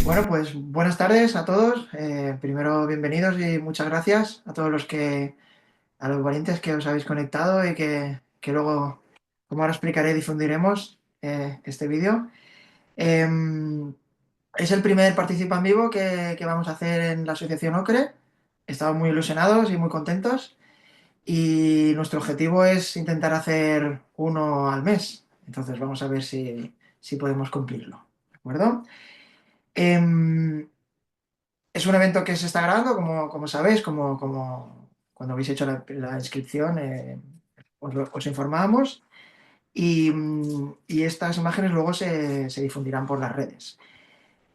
Bueno, pues buenas tardes a todos. Primero, bienvenidos y muchas gracias a todos a los valientes que os habéis conectado y que luego, como ahora explicaré, difundiremos este vídeo. Eh, es el primer Participa en Vivo que vamos a hacer en la Asociación Ocre. Estamos muy ilusionados y muy contentos y nuestro objetivo es intentar hacer uno al mes. Entonces vamos a ver si podemos cumplirlo. ¿De acuerdo? Em, Es un evento que se está grabando, como sabéis, como cuando habéis hecho la inscripción, os informábamos y estas imágenes luego se difundirán por las redes.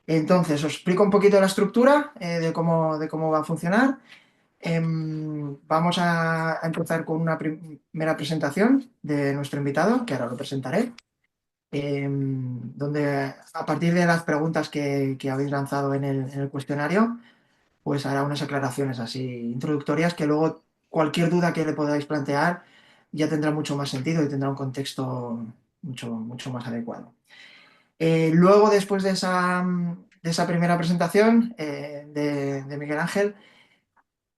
Entonces, os explico un poquito la estructura de cómo va a funcionar. Vamos a empezar con una primera presentación de nuestro invitado, que ahora lo presentaré, donde a partir de las preguntas que habéis lanzado en el cuestionario, pues hará unas aclaraciones así introductorias que luego cualquier duda que le podáis plantear ya tendrá mucho más sentido y tendrá un contexto mucho más adecuado. Luego, después de esa primera presentación de Miguel Ángel,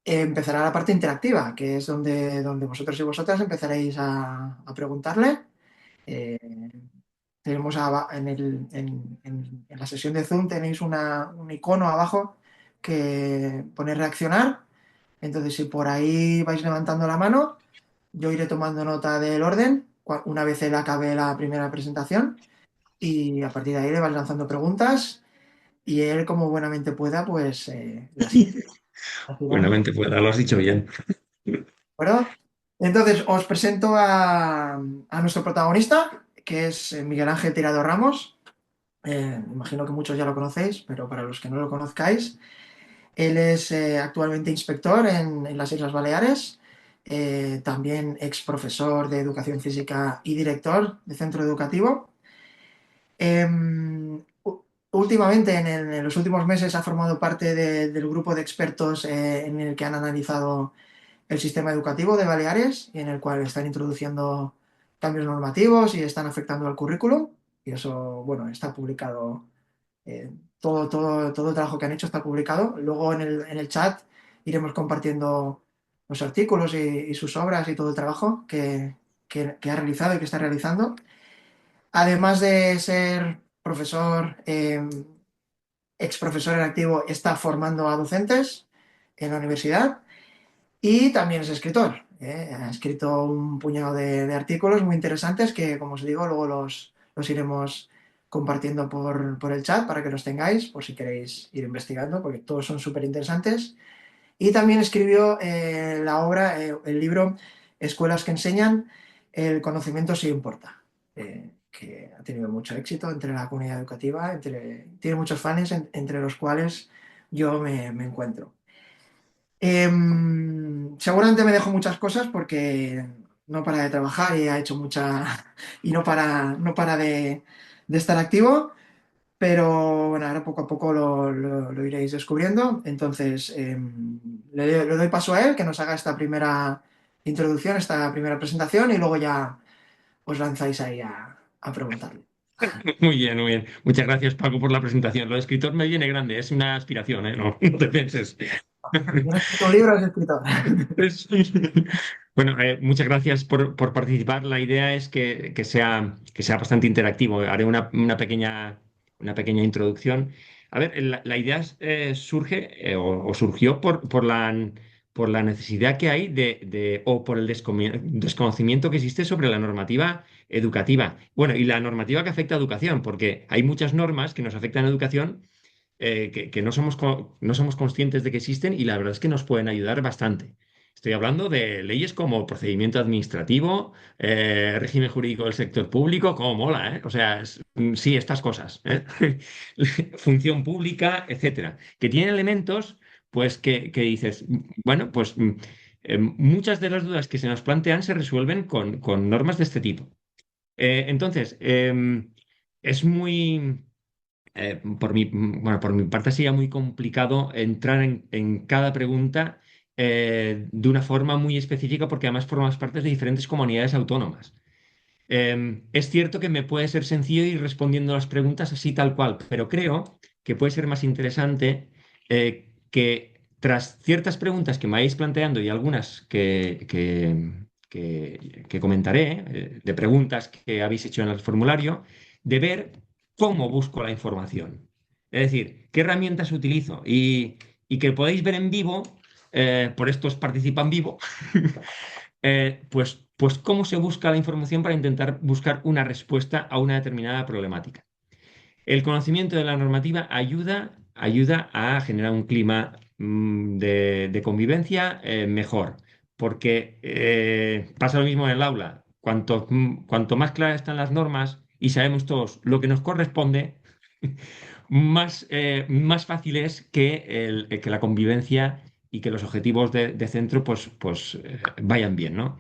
empezará la parte interactiva, que es donde vosotros y vosotras empezaréis a preguntarle. Eh, tenemos en la sesión de Zoom tenéis un icono abajo que pone reaccionar. Entonces, si por ahí vais levantando la mano, yo iré tomando nota del orden una vez él acabe la primera presentación y a partir de ahí le vais lanzando preguntas y él, como buenamente pueda, pues las irá. Buenamente, pues lo has dicho bien. ¿De acuerdo? Entonces, os presento a nuestro protagonista, que es Miguel Ángel Tirado Ramos. Imagino que muchos ya lo conocéis, pero para los que no lo conozcáis, él es actualmente inspector en las Islas Baleares, también ex profesor de educación física y director de centro educativo. Eh, Últimamente, en los últimos meses, ha formado parte del grupo de expertos en el que han analizado el sistema educativo de Baleares y en el cual están introduciendo cambios normativos y están afectando al currículum. Y eso, bueno, está publicado. Todo el trabajo que han hecho está publicado. Luego en el chat iremos compartiendo los artículos y sus obras y todo el trabajo que ha realizado y que está realizando. Además de ser profesor, ex profesor en activo, está formando a docentes en la universidad y también es escritor. Ha escrito un puñado de artículos muy interesantes que, como os digo, luego los iremos compartiendo por el chat para que los tengáis, por si queréis ir investigando, porque todos son súper interesantes. Y también escribió el libro Escuelas que enseñan, el conocimiento sí importa, que ha tenido mucho éxito entre la comunidad educativa, tiene muchos fans, entre los cuales yo me encuentro. Seguramente me dejo muchas cosas porque no para de trabajar y ha hecho y no para de estar activo, pero bueno, ahora poco a poco lo iréis descubriendo. Entonces, le doy paso a él que nos haga esta primera introducción, esta primera presentación y luego ya os lanzáis ahí a preguntarle. Muy bien, muy bien. Muchas gracias, Paco, por la presentación. Lo de escritor me viene grande, es una aspiración, ¿eh? No, no te pienses. Si no has escrito un libro, es escritor. Es- Bueno, muchas gracias por participar. La idea es que sea bastante interactivo. Haré una pequeña introducción. A ver, la idea surge o surgió por la necesidad que hay o por el desconocimiento que existe sobre la normativa educativa. Bueno, y la normativa que afecta a educación, porque hay muchas normas que nos afectan a educación que no somos conscientes de que existen y la verdad es que nos pueden ayudar bastante. Estoy hablando de leyes como procedimiento administrativo, régimen jurídico del sector público, como mola, ¿eh? O sea, sí, estas cosas, ¿eh? Función pública, etcétera, que tienen elementos, pues, que dices, bueno, pues muchas de las dudas que se nos plantean se resuelven con normas de este tipo. Entonces, es muy por mi parte sería muy complicado entrar en cada pregunta de una forma muy específica porque además formas parte de diferentes comunidades autónomas. Es cierto que me puede ser sencillo ir respondiendo las preguntas así tal cual, pero creo que puede ser más interesante que tras ciertas preguntas que me vais planteando y algunas que comentaré, de preguntas que habéis hecho en el formulario, de ver cómo busco la información. Es decir, qué herramientas utilizo y que podéis ver en vivo, por estos participan vivo, pues cómo se busca la información para intentar buscar una respuesta a una determinada problemática. El conocimiento de la normativa ayuda a generar un clima de convivencia mejor, porque pasa lo mismo en el aula. Cuanto más claras están las normas y sabemos todos lo que nos corresponde, más fácil es que la convivencia y que los objetivos de centro vayan bien, ¿no?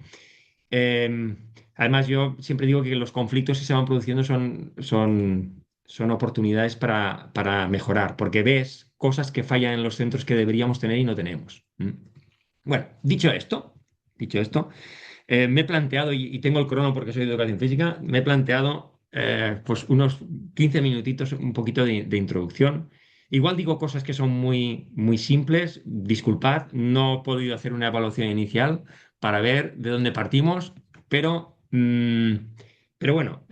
Eh, Además, yo siempre digo que los conflictos que se van produciendo son oportunidades para mejorar, porque ves cosas que fallan en los centros que deberíamos tener y no tenemos. ¿Mm? Bueno, dicho esto, me he planteado, y tengo el crono porque soy de educación física, me he planteado pues unos 15 minutitos, un poquito de introducción. Igual digo cosas que son muy, muy simples, disculpad, no he podido hacer una evaluación inicial para ver de dónde partimos, pero, pero bueno,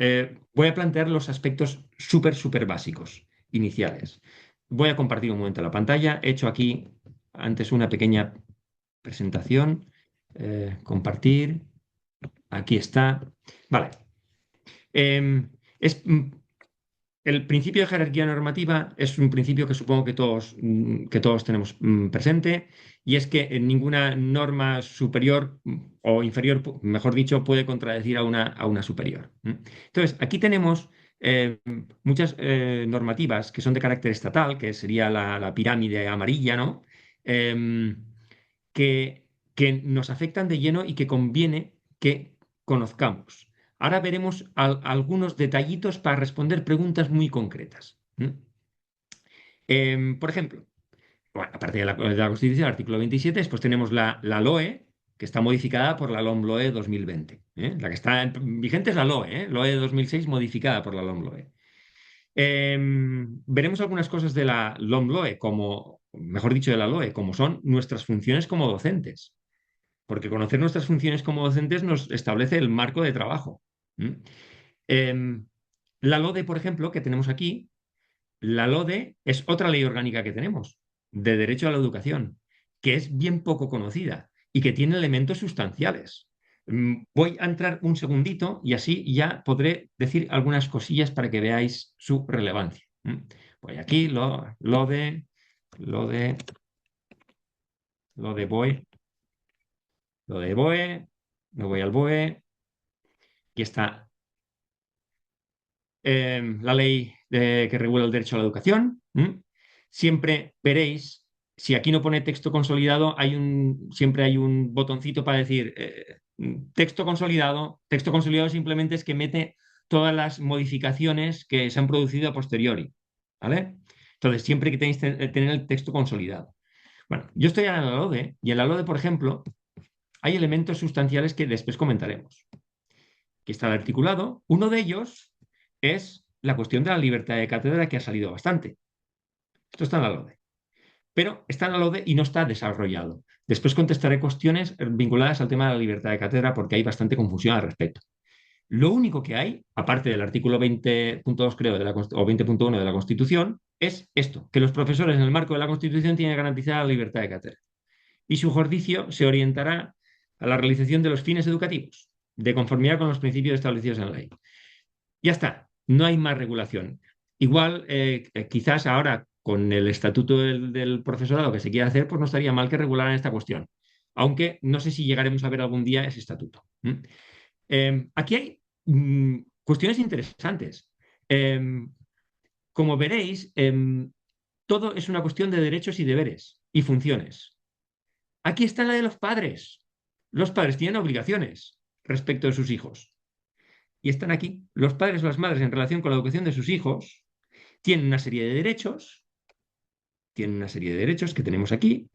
voy a plantear los aspectos súper, súper básicos, iniciales. Voy a compartir un momento la pantalla. He hecho aquí antes una pequeña presentación. Compartir. Aquí está. Vale. Eh, es, el principio de jerarquía normativa es un principio que supongo que todos tenemos presente, y es que ninguna norma superior o inferior, mejor dicho, puede contradecir a una superior. Entonces, aquí tenemos muchas normativas que son de carácter estatal, que sería la pirámide amarilla, ¿no? Em, que nos afectan de lleno y que conviene que conozcamos. Ahora veremos algunos detallitos para responder preguntas muy concretas. Por ejemplo, bueno, aparte de la Constitución, el artículo 27, después tenemos la LOE, que está modificada por la LOMLOE 2020. La que está vigente es la LOE, LOE 2006 modificada por la LOMLOE. Veremos algunas cosas de la LOMLOE, como, mejor dicho, de la LOE, como son nuestras funciones como docentes, porque conocer nuestras funciones como docentes nos establece el marco de trabajo. ¿Mm? Em, la LODE, por ejemplo, que tenemos aquí, la LODE es otra ley orgánica que tenemos, de derecho a la educación, que es bien poco conocida y que tiene elementos sustanciales. Voy a entrar un segundito y así ya podré decir algunas cosillas para que veáis su relevancia. Voy aquí, LODE, LODE, LODE, BOE, me voy al BOE, aquí está la ley que regula el derecho a la educación. Siempre veréis, si aquí no pone texto consolidado, siempre hay un botoncito para decir texto consolidado. Texto consolidado simplemente es que mete todas las modificaciones que se han producido a posteriori. ¿Vale? Entonces, siempre que tenéis que tener el texto consolidado. Bueno, yo estoy en la LODE y en la LODE, por ejemplo, hay elementos sustanciales que después comentaremos. Aquí está el articulado. Uno de ellos es la cuestión de la libertad de cátedra, que ha salido bastante. Esto está en la LODE. Pero está en la LODE y no está desarrollado. Después contestaré cuestiones vinculadas al tema de la libertad de cátedra porque hay bastante confusión al respecto. Lo único que hay, aparte del artículo 20.2, creo, o 20.1 de la Constitución, es esto, que los profesores en el marco de la Constitución tienen garantizada la libertad de cátedra. Y su ejercicio se orientará a la realización de los fines educativos, de conformidad con los principios establecidos en la ley. Ya está, no hay más regulación. Igual, quizás ahora con el estatuto del profesorado que se quiere hacer, pues no estaría mal que regularan esta cuestión. Aunque no sé si llegaremos a ver algún día ese estatuto. Aquí hay cuestiones interesantes. Como veréis, todo es una cuestión de derechos y deberes y funciones. Aquí está la de los padres. Los padres tienen obligaciones respecto de sus hijos. Y están aquí. Los padres o las madres en relación con la educación de sus hijos tienen una serie de derechos, que tenemos aquí,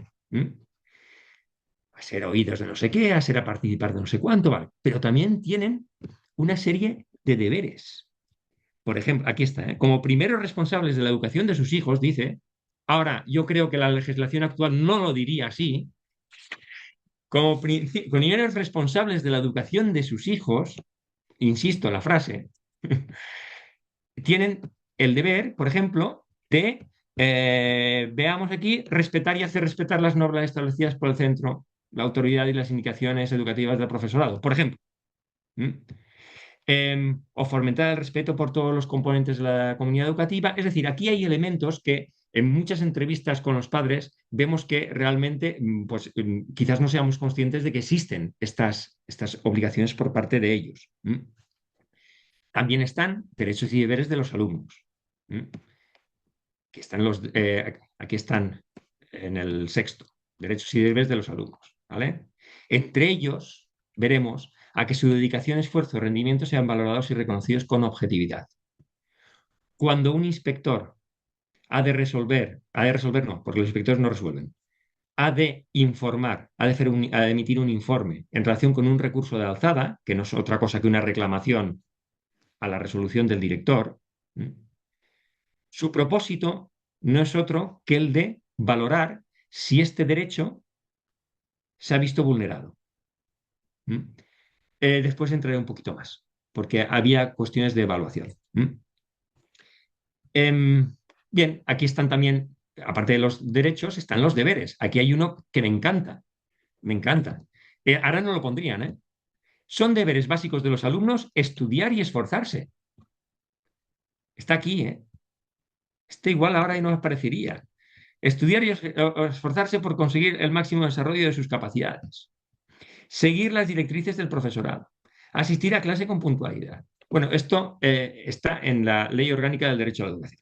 a ser oídos de no sé qué, a ser a participar de no sé cuánto, vale. Pero también tienen una serie de deberes. Por ejemplo, aquí está, ¿eh? Como primeros responsables de la educación de sus hijos, dice, ahora yo creo que la legislación actual no lo diría así, como primeros responsables de la educación de sus hijos, insisto en la frase, tienen el deber, por ejemplo, de, veamos aquí, respetar y hacer respetar las normas establecidas por el centro, la autoridad y las indicaciones educativas del profesorado, por ejemplo. ¿Mm? O fomentar el respeto por todos los componentes de la comunidad educativa. Es decir, aquí hay elementos que en muchas entrevistas con los padres vemos que realmente pues, quizás no seamos conscientes de que existen estas obligaciones por parte de ellos. También están derechos y deberes de los alumnos. Aquí están en el sexto, derechos y deberes de los alumnos. ¿Vale? Entre ellos veremos a que su dedicación, esfuerzo y rendimiento sean valorados y reconocidos con objetividad. Cuando un inspector ha de resolver no, porque los inspectores no resuelven, ha de informar, ha de emitir un informe en relación con un recurso de alzada, que no es otra cosa que una reclamación a la resolución del director. Su propósito no es otro que el de valorar si este derecho se ha visto vulnerado. Después entraré un poquito más, porque había cuestiones de evaluación. Bien, aquí están también, aparte de los derechos, están los deberes. Aquí hay uno que me encanta, me encanta. Ahora no lo pondrían, ¿eh? Son deberes básicos de los alumnos estudiar y esforzarse. Está aquí, ¿eh? Este igual ahora no aparecería. Estudiar y esforzarse por conseguir el máximo desarrollo de sus capacidades. Seguir las directrices del profesorado. Asistir a clase con puntualidad. Bueno, esto está en la Ley Orgánica del Derecho a la Educación.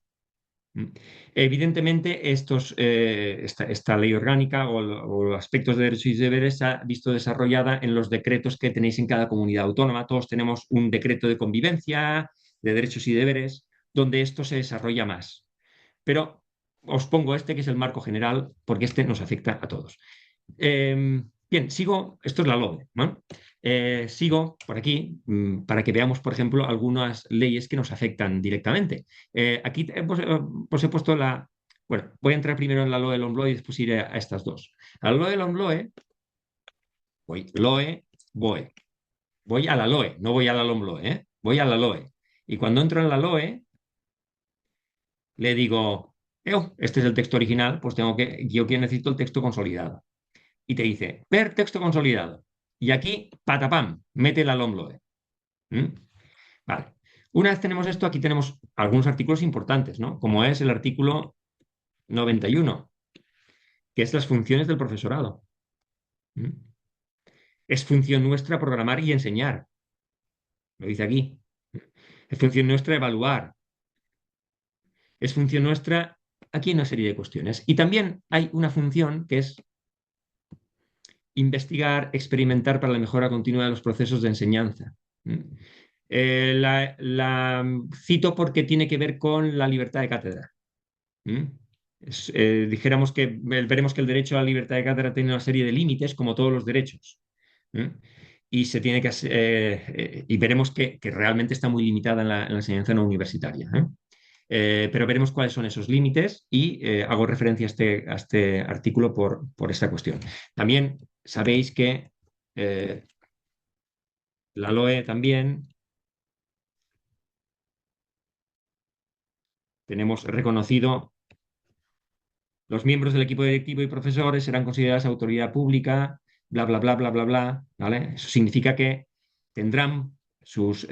Evidentemente, esta ley orgánica o aspectos de derechos y deberes se ha visto desarrollada en los decretos que tenéis en cada comunidad autónoma. Todos tenemos un decreto de convivencia, de derechos y deberes, donde esto se desarrolla más. Pero os pongo este, que es el marco general, porque este nos afecta a todos. Bien, sigo, esto es la LOE, ¿no? Sigo por aquí para que veamos, por ejemplo, algunas leyes que nos afectan directamente. Aquí pues he puesto la... Bueno, voy a entrar primero en la LOE del OMLOE y después iré a estas dos. La LOE del OMLOE, voy LOE, BOE. Voy a la LOE, no voy a la LOMLOE, ¿eh? Voy a la LOE. Y cuando entro en la LOE, le digo, este es el texto original, pues yo que necesito el texto consolidado. Y te dice, ver texto consolidado. Y aquí, patapam, mete la LOMLOE. Vale. Una vez tenemos esto, aquí tenemos algunos artículos importantes, ¿no? Como es el artículo 91, que es las funciones del profesorado. Es función nuestra programar y enseñar. Lo dice aquí. Es función nuestra evaluar. Es función nuestra, aquí hay una serie de cuestiones. Y también hay una función que es investigar, experimentar para la mejora continua de los procesos de enseñanza. La cito porque tiene que ver con la libertad de cátedra. Dijéramos que veremos que el derecho a la libertad de cátedra tiene una serie de límites, como todos los derechos. Y se tiene que y veremos que realmente está muy limitada en la enseñanza no universitaria. Pero veremos cuáles son esos límites y hago referencia a este artículo por esta cuestión. También sabéis que la LOE también tenemos reconocido los miembros del equipo directivo y profesores serán considerados autoridad pública, bla, bla, bla, bla, bla, bla, ¿vale? Eso significa que tendrán sus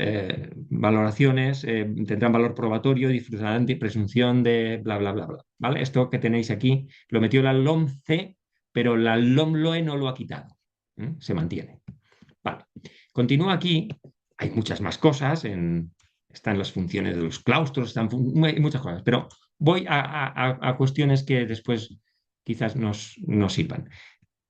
valoraciones tendrán valor probatorio, disfrutarán de presunción de bla, bla, bla, bla. ¿Vale? Esto que tenéis aquí lo metió la LOMCE, pero la LOMLOE no lo ha quitado. Se mantiene. Vale. Continúa aquí. Hay muchas más cosas. Están las funciones de los claustros, hay muchas cosas, pero voy a cuestiones que después quizás nos sirvan.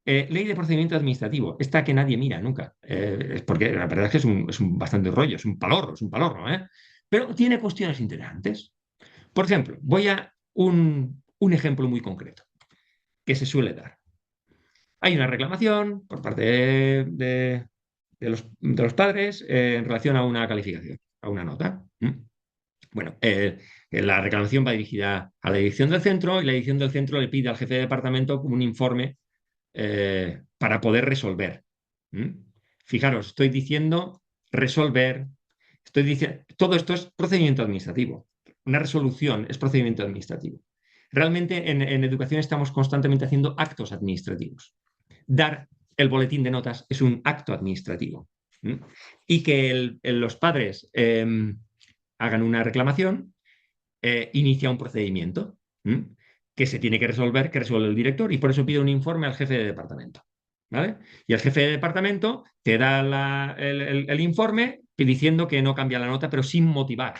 Ley de procedimiento administrativo, esta que nadie mira nunca, es porque la verdad es que es un bastante rollo, es un palorro, ¿eh? Pero tiene cuestiones interesantes. Por ejemplo, voy a un ejemplo muy concreto que se suele dar. Hay una reclamación por parte de los padres en relación a una calificación, a una nota. Bueno, la reclamación va dirigida a la dirección del centro y la dirección del centro le pide al jefe de departamento un informe para poder resolver. ¿Mm? Fijaros, estoy diciendo resolver, estoy diciendo, todo esto es procedimiento administrativo. Una resolución es procedimiento administrativo. Realmente en educación estamos constantemente haciendo actos administrativos. Dar el boletín de notas es un acto administrativo. ¿Mm? Y que los padres hagan una reclamación inicia un procedimiento que se tiene que resolver, que resuelve el director, y por eso pide un informe al jefe de departamento. ¿Vale? Y el jefe de departamento te da el informe diciendo que no cambia la nota, pero sin motivar.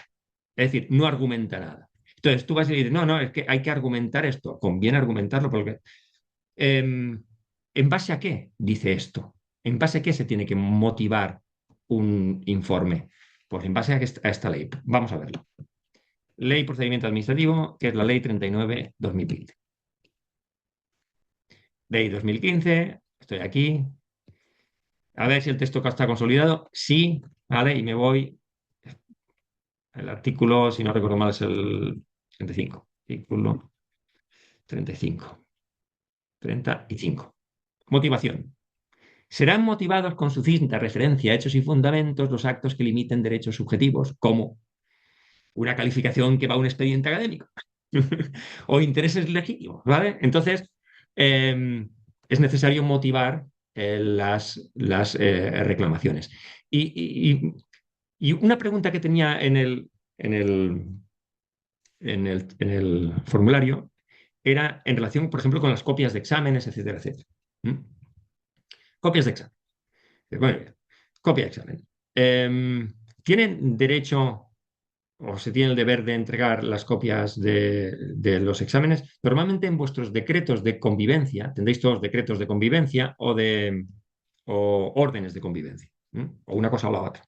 Es decir, no argumenta nada. Entonces tú vas y dices, no, no, es que hay que argumentar esto, conviene argumentarlo porque... ¿En base a qué dice esto? ¿En base a qué se tiene que motivar un informe? Pues en base a esta ley. Vamos a verlo. Ley Procedimiento Administrativo, que es la Ley 39/2015. Ley 2015, estoy aquí. A ver si el texto está consolidado. Sí, vale, y me voy. El artículo, si no recuerdo mal, es el 35. Artículo 35. 35. Motivación. Serán motivados con sucinta referencia a hechos y fundamentos los actos que limiten derechos subjetivos, como una calificación que va a un expediente académico o intereses legítimos, ¿vale? Entonces, es necesario motivar las reclamaciones. Y una pregunta que tenía en el formulario era en relación, por ejemplo, con las copias de exámenes, etcétera, etcétera. Copias de examen. Muy bien. Copia de examen. ¿Tienen derecho o se tiene el deber de entregar las copias de los exámenes? Normalmente en vuestros decretos de convivencia, tendréis todos decretos de convivencia o órdenes de convivencia, o una cosa o la otra.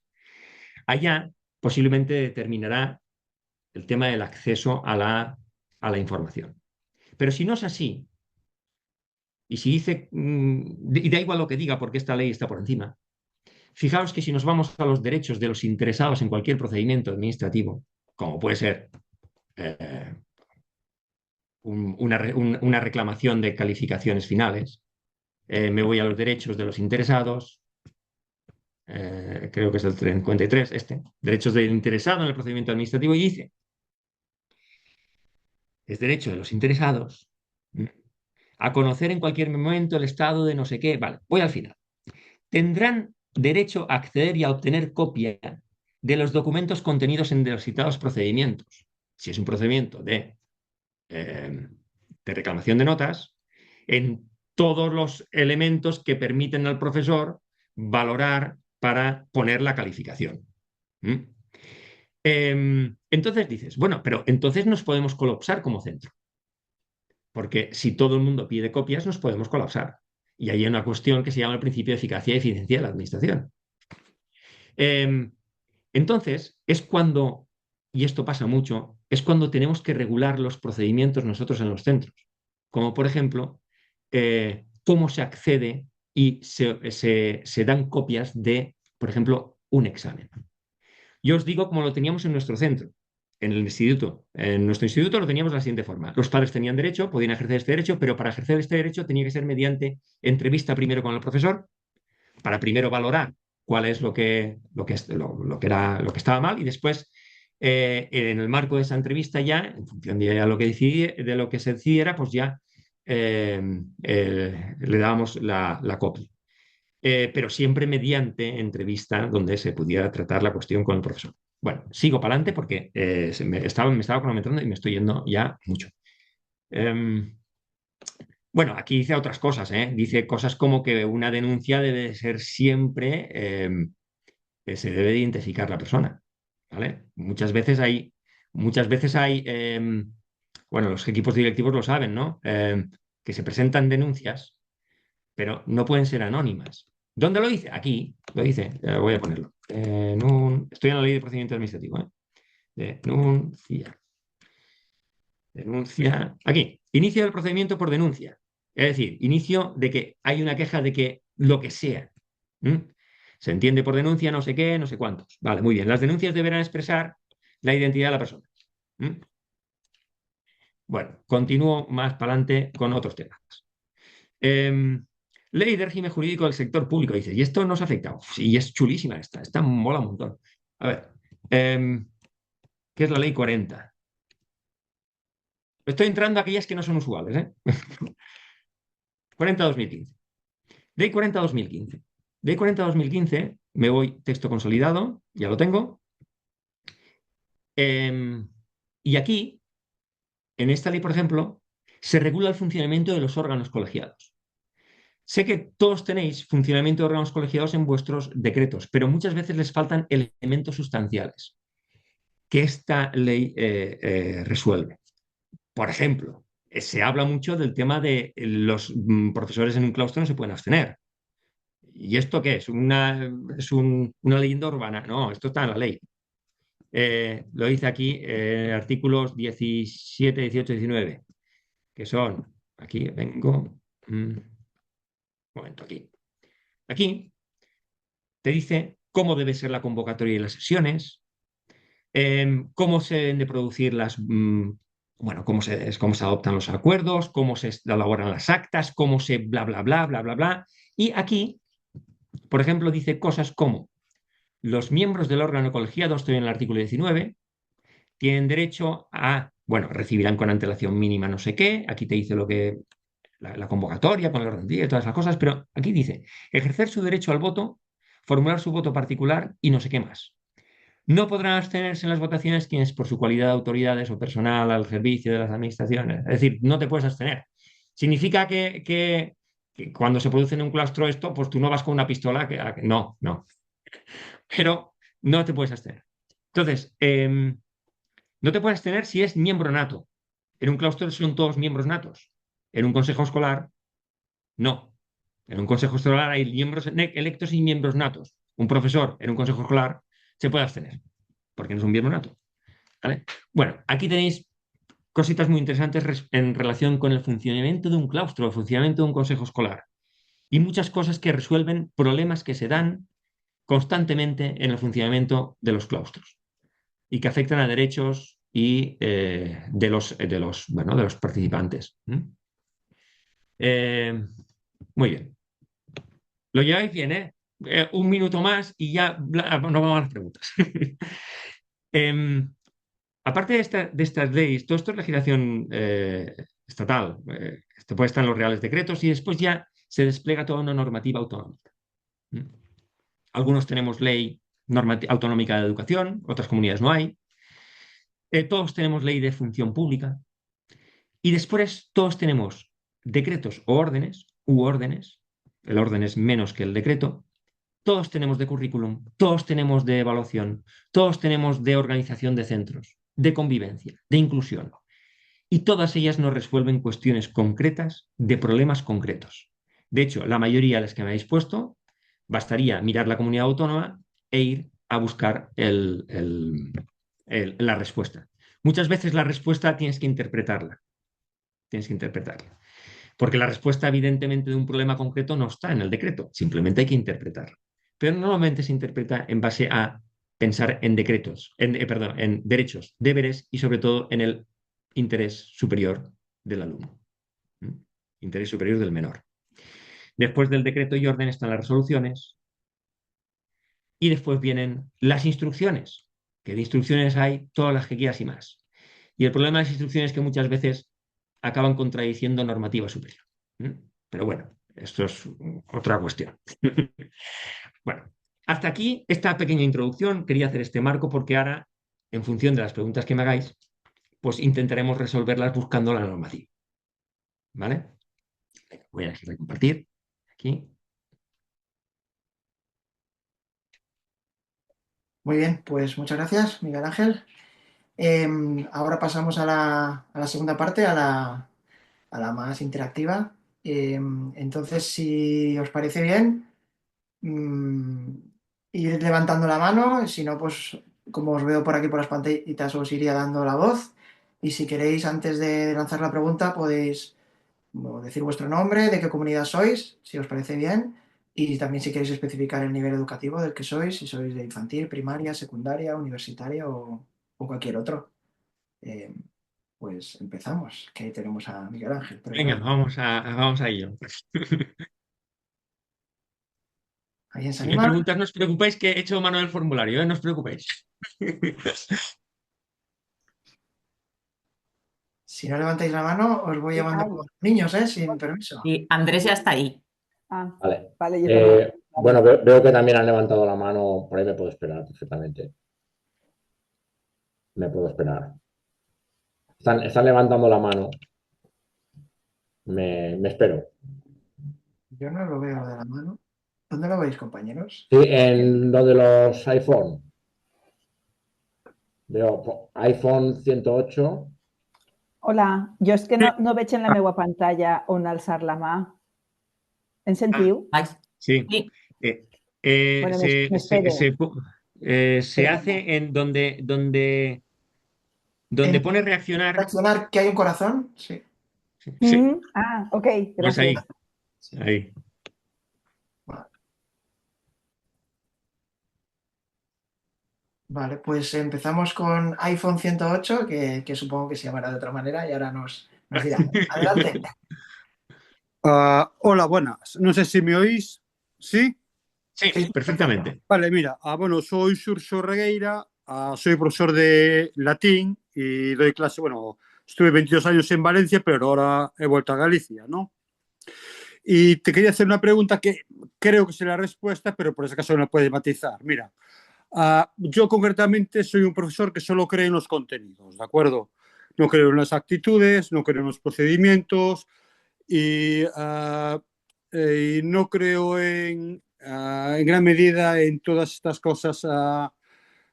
Allá posiblemente determinará el tema del acceso a la información. Pero si no es así, y si dice, y da igual lo que diga porque esta ley está por encima, fijaos que si nos vamos a los derechos de los interesados en cualquier procedimiento administrativo, como puede ser una reclamación de calificaciones finales, me voy a los derechos de los interesados, creo que es el 53, derechos del interesado en el procedimiento administrativo, y dice, es derecho de los interesados a conocer en cualquier momento el estado de no sé qué. Vale, voy al final. Tendrán derecho a acceder y a obtener copia de los documentos contenidos en los citados procedimientos. Si es un procedimiento de reclamación de notas, en todos los elementos que permiten al profesor valorar para poner la calificación. Entonces dices, bueno, pero entonces nos podemos colapsar como centro. Porque si todo el mundo pide copias, nos podemos colapsar. Y hay una cuestión que se llama el principio de eficacia y eficiencia de la administración. Entonces, es cuando, y esto pasa mucho, es cuando tenemos que regular los procedimientos nosotros en los centros. Como por ejemplo, cómo se accede y se dan copias de, por ejemplo, un examen. Yo os digo cómo lo teníamos en nuestro centro, en el instituto. En nuestro instituto lo teníamos de la siguiente forma. Los padres tenían derecho, podían ejercer este derecho, pero para ejercer este derecho tenía que ser mediante entrevista primero con el profesor, para primero valorar cuál es lo que estaba mal, y después, en el marco de esa entrevista ya, en función de lo que se decidiera, pues ya le dábamos la copia. pero siempre mediante entrevista donde se pudiera tratar la cuestión con el profesor. Bueno, sigo para adelante porque me estaba cronometrando y me estoy yendo ya mucho. Em, bueno, aquí dice otras cosas, ¿eh? Dice cosas como que una denuncia debe ser siempre, que se debe identificar la persona, ¿vale? Muchas veces hay, bueno, los equipos directivos lo saben, ¿no? Que se presentan denuncias, pero no pueden ser anónimas. ¿Dónde lo dice? Aquí lo dice, voy a ponerlo. Estoy en la ley de procedimiento administrativo, ¿eh? Denuncia. Denuncia. Aquí. Inicio del procedimiento por denuncia. Es decir, inicio de que hay una queja de que lo que sea. ¿Mm? Se entiende por denuncia no sé qué, no sé cuántos. Vale, muy bien. Las denuncias deberán expresar la identidad de la persona. ¿Mm? Bueno, continúo más para adelante con otros temas. Ley de régimen jurídico del sector público, dice, y esto nos afecta. Uf, y es chulísima esta mola un montón. A ver, ¿qué es la ley 40? Estoy entrando a aquellas que no son usuales, ¿eh? 40-2015. Ley 40-2015. Ley 40-2015, me voy texto consolidado, ya lo tengo. Y aquí, en esta ley, por ejemplo, se regula el funcionamiento de los órganos colegiados. Sé que todos tenéis funcionamiento de órganos colegiados en vuestros decretos, pero muchas veces les faltan elementos sustanciales que esta ley resuelve. Por ejemplo, se habla mucho del tema de los profesores en un claustro no se pueden abstener. ¿Y esto qué es? ¿Una leyenda urbana? No, esto está en la ley. Lo dice aquí, artículos 17, 18, 19, que son, aquí vengo, un momento, aquí. Aquí te dice cómo debe ser la convocatoria y las sesiones, cómo se deben de producir bueno, cómo se adoptan los acuerdos, cómo se elaboran las actas, cómo se bla, bla, bla, bla, bla, bla. Y aquí, por ejemplo, dice cosas como los miembros del órgano colegiado, estoy en el artículo 19, tienen derecho a, bueno, recibirán con antelación mínima no sé qué, aquí te dice lo que, la convocatoria con el orden del día y todas las cosas, pero aquí dice, ejercer su derecho al voto, formular su voto particular y no sé qué más. No podrán abstenerse en las votaciones quienes por su cualidad de autoridades o personal al servicio de las administraciones. Es decir, no te puedes abstener. Significa que cuando se produce en un claustro esto, pues tú no vas con una pistola. No, no. Pero no te puedes abstener. Entonces, no te puedes abstener si es miembro nato. En un claustro son todos miembros natos. En un consejo escolar, no. En un consejo escolar hay miembros electos y miembros natos. Un profesor en un consejo escolar se puede abstener porque no es un miembro nato. ¿Vale? Bueno, aquí tenéis cositas muy interesantes en relación con el funcionamiento de un claustro, el funcionamiento de un consejo escolar y muchas cosas que resuelven problemas que se dan constantemente en el funcionamiento de los claustros y que afectan a derechos y bueno, de los participantes. Eh, muy bien. Lo lleváis bien, ¿eh? Un minuto más y ya nos vamos a las preguntas. Em, Aparte de estas leyes, todo esto es legislación estatal. Esto puede estar en los reales decretos y después ya se despliega toda una normativa autonómica. ¿Mm? Algunos tenemos ley autonómica de educación, otras comunidades no hay. Todos tenemos ley de función pública. Y después todos tenemos decretos o órdenes, u órdenes. El orden es menos que el decreto. Todos tenemos de currículum, todos tenemos de evaluación, todos tenemos de organización de centros, de convivencia, de inclusión. Y todas ellas nos resuelven cuestiones concretas de problemas concretos. De hecho, la mayoría de las que me habéis puesto, bastaría mirar la comunidad autónoma e ir a buscar la respuesta. Muchas veces la respuesta tienes que interpretarla. Tienes que interpretarla. Porque la respuesta, evidentemente, de un problema concreto no está en el decreto, simplemente hay que interpretarla. Pero normalmente se interpreta en base a pensar en decretos, perdón, en derechos, deberes y sobre todo en el interés superior del alumno, ¿Mm? Interés superior del menor. Después del decreto y orden están las resoluciones y después vienen las instrucciones, que de instrucciones hay todas las que quieras y más. Y el problema de las instrucciones es que muchas veces acaban contradiciendo normativa superior. ¿Mm? Pero bueno, Esto es otra cuestión. Bueno, hasta aquí esta pequeña introducción. Quería hacer este marco porque ahora, en función de las preguntas que me hagáis, pues intentaremos resolverlas buscando la normativa. ¿Vale? Voy a dejar de compartir aquí. Muy bien, pues muchas gracias, Miguel Ángel. Ahora pasamos a la segunda parte, a la más interactiva. Entonces, si os parece bien, mm, ir levantando la mano, si no, pues como os veo por aquí por las pantallitas, os iría dando la voz. Y si queréis, antes de lanzar la pregunta, podéis decir vuestro nombre, de qué comunidad sois, si os parece bien. Y también si queréis especificar el nivel educativo del que sois, si sois de infantil, primaria, secundaria, universitaria o cualquier otro. Eh, pues empezamos, que ahí tenemos a Miguel Ángel Venga, preparado. vamos a ello. ¿Alguien se Si me anima? preguntas, no os preocupéis que he hecho mano del formulario, ¿eh? No os preocupéis. Si no levantáis la mano, os voy Sí, llamando ay, por niños, ¿eh? Sin permiso. Y Andrés ya está ahí. Vale. vale, yo también. Bueno, veo que también han levantado la mano, por ahí me puedo esperar perfectamente. Me puedo esperar. Están levantando la mano. Me espero. Yo no lo veo de la mano. ¿Dónde lo veis, compañeros? Sí, en lo de los iPhone. Veo iPhone 108. Hola, jo és que no veig en la meva pantalla on alçar la mà. Em sentiu? Ay, Sí. sí, Bueno, m'espero. Se hace en donde En pone reaccionar, reaccionar que hay un corazón, sí. sí, Ah, ok, pues ahí, gràcies. Sí. ahí. Vale. Vale, pues empezamos con iPhone 108, que supongo que se llamará de otra manera y ahora nos dirá. Adelante. Hola, buenas. No sé si me oís. ¿Sí? Sí, Sí, perfectamente. Vale, mira, bueno, soy Xurxo Regueira, soy profesor de latín y doy clase, bueno, estuve 22 años en Valencia, pero ahora he vuelto a Galicia, ¿no? Y te quería hacer una pregunta que creo que es la respuesta, pero por ese caso no puedes matizar. Mira, yo concretamente soy un profesor que solo cree en los contenidos, ¿de acuerdo? No creo en las actitudes, no creo en los procedimientos, y no creo en gran medida en todas estas cosas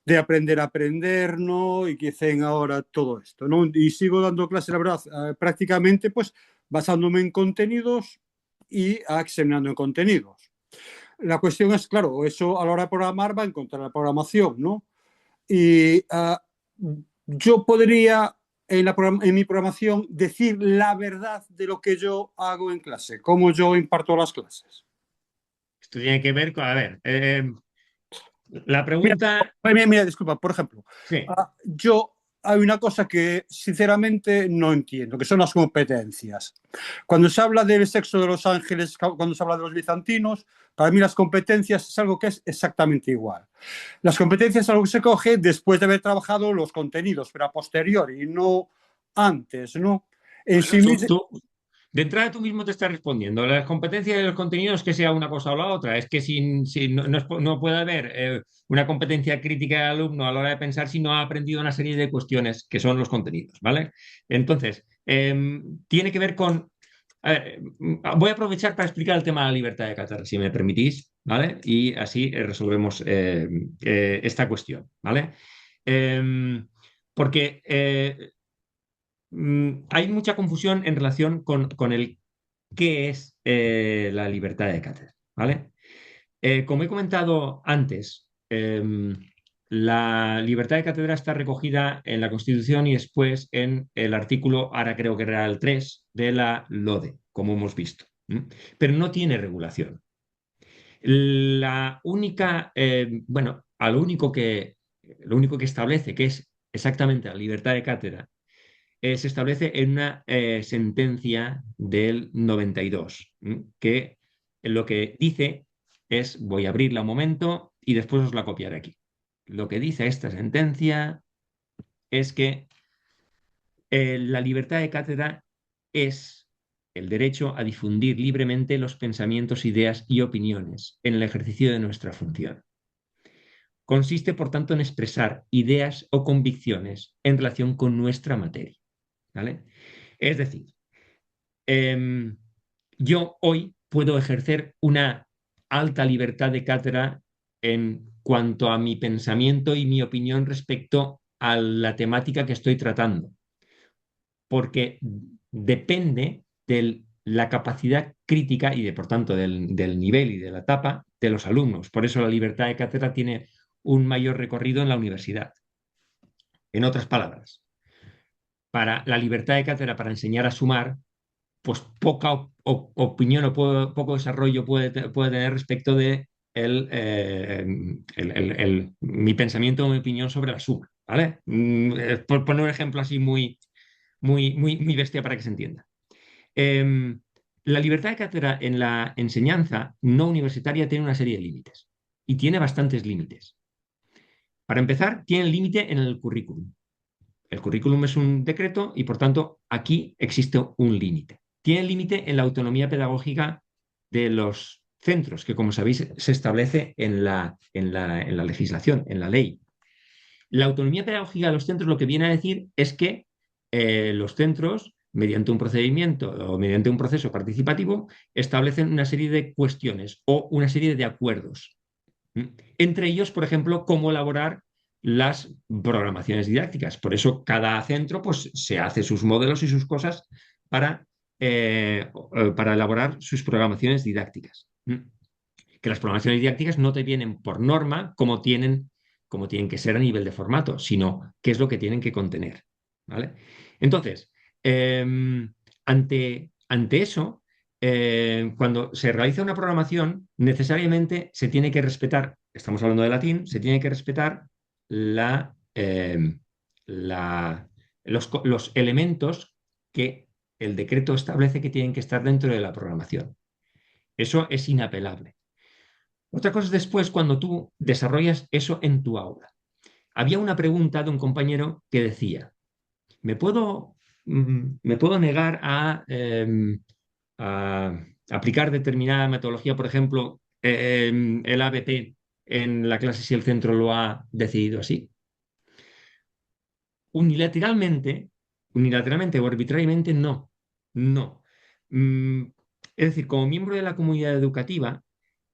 de aprender a aprender, ¿no? Y que dicen ahora todo esto, ¿no? Y sigo dando clases, la verdad, prácticamente pues basándome en contenidos y examinando en contenidos. La cuestión es, claro, eso a la hora de programar va a encontrar la programación, ¿no? Y yo podría en mi programación decir la verdad de lo que yo hago en clase, cómo yo imparto las clases. Esto tiene que ver con, a ver, la Mira, pregunta, mira, disculpa, por ejemplo, sí. yo hay una cosa que sinceramente no entiendo, que son las competencias. Cuando se habla del sexo de los ángeles, cuando se habla de los bizantinos, para mí las competencias es algo que es exactamente igual. Las competencias es algo que se coge después de haber trabajado los contenidos, pero a posteriori, no antes, ¿no? En Bueno, sí mismo, de entrada tú mismo te estás respondiendo. Las competencias de los contenidos que sea una cosa o la otra. Es que no puede haber una competencia crítica del alumno a la hora de pensar si no ha aprendido una serie de cuestiones que son los contenidos, ¿vale? Entonces, tiene que ver con... A ver, voy a aprovechar para explicar el tema de la libertad de cátedra, si me permitís, ¿vale? Y así resolvemos esta cuestión, ¿vale? Porque hay mucha confusión en relación con el qué es la libertad de cátedra, ¿vale? Como he comentado antes, la libertad de cátedra está recogida en la Constitución y después en el artículo, ahora creo que era el 3 de la LODE, como hemos visto. Pero no tiene regulación. La única, bueno, lo único que establece, que es exactamente la libertad de cátedra, se establece en una sentencia del 92, que lo que dice es, voy a abrirla un momento y después os la copiaré aquí. Lo que dice esta sentencia es que la libertad de cátedra es el derecho a difundir libremente los pensamientos, ideas y opiniones en el ejercicio de nuestra función. Consiste, por tanto, en expresar ideas o convicciones en relación con nuestra materia, ¿vale? Es decir, yo hoy puedo ejercer una alta libertad de cátedra en cuanto a mi pensamiento y mi opinión respecto a la temática que estoy tratando, porque depende de la capacidad crítica y, por tanto, del nivel y de la etapa de los alumnos. Por eso la libertad de cátedra tiene un mayor recorrido en la universidad. En otras palabras, para la libertad de cátedra para enseñar a sumar, pues poca opinión o poco desarrollo puede tener respecto de mi pensamiento o mi opinión sobre la suma, ¿vale? Por poner un ejemplo así muy bestia para que se entienda. La libertad de cátedra en la enseñanza no universitaria tiene una serie de límites, y tiene bastantes límites. Para empezar, tiene el límite en el currículum. El currículum es un decreto y, por tanto, aquí existe un límite. Tiene límite en la autonomía pedagógica de los centros, que, como sabéis, se establece en la legislación, en la ley. La autonomía pedagógica de los centros lo que viene a decir es que los centros, mediante un procedimiento o mediante un proceso participativo, establecen una serie de cuestiones o una serie de acuerdos. Entre ellos, por ejemplo, cómo elaborar las programaciones didácticas. Por eso cada centro pues, se hace sus modelos y sus cosas para elaborar sus programaciones didácticas. Que las programaciones didácticas no te vienen por norma como tienen que ser a nivel de formato, sino qué es lo que tienen que contener, ¿vale? Entonces, ante eso, cuando se realiza una programación, necesariamente se tiene que respetar, estamos hablando de latín, se tiene que respetar los elementos que el decreto establece que tienen que estar dentro de la programación. Eso es inapelable. Otra cosa es después cuando tú desarrollas eso en tu aula. Había una pregunta de un compañero que decía, ¿me puedo negar a aplicar determinada metodología, por ejemplo, el ABP en la clase si el centro lo ha decidido así? Unilateralmente o arbitrariamente, no. No. Es decir, como miembro de la comunidad educativa,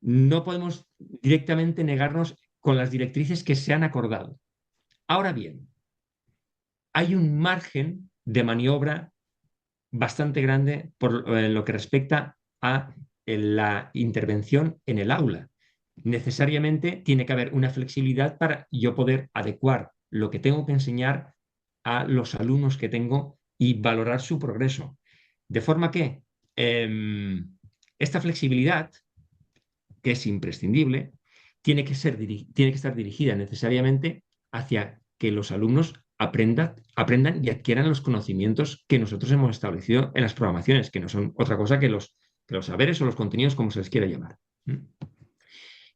no podemos directamente negarnos con las directrices que se han acordado. Ahora bien, hay un margen de maniobra bastante grande por lo que respecta a la intervención en el aula. Necesariamente tiene que haber una flexibilidad para yo poder adecuar lo que tengo que enseñar a los alumnos que tengo y valorar su progreso. De forma que esta flexibilidad, que es imprescindible, tiene que estar dirigida necesariamente hacia que los alumnos aprendan y adquieran los conocimientos que nosotros hemos establecido en las programaciones, que no son otra cosa que los saberes o los contenidos, como se les quiera llamar.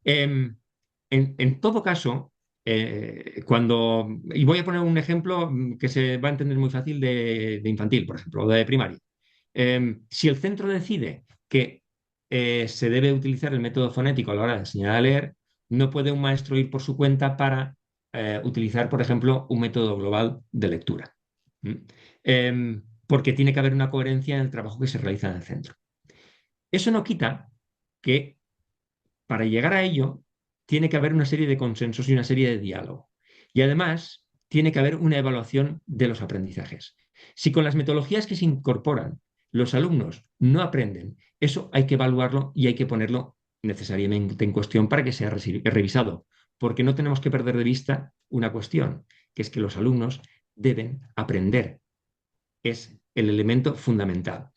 En todo caso, y voy a poner un ejemplo que se va a entender muy fácil de infantil, por ejemplo, o de primaria. Si el centro decide que se debe utilizar el método fonético a la hora de enseñar a leer, no puede un maestro ir por su cuenta para utilizar, por ejemplo, un método global de lectura. Porque tiene que haber una coherencia en el trabajo que se realiza en el centro. Eso no quita que para llegar a ello tiene que haber una serie de consensos y una serie de diálogo. Y además tiene que haber una evaluación de los aprendizajes. Si con las metodologías que se incorporan los alumnos no aprenden, eso hay que evaluarlo y hay que ponerlo necesariamente en cuestión para que sea revisado, porque no tenemos que perder de vista una cuestión, que es que los alumnos deben aprender. Es el elemento fundamental.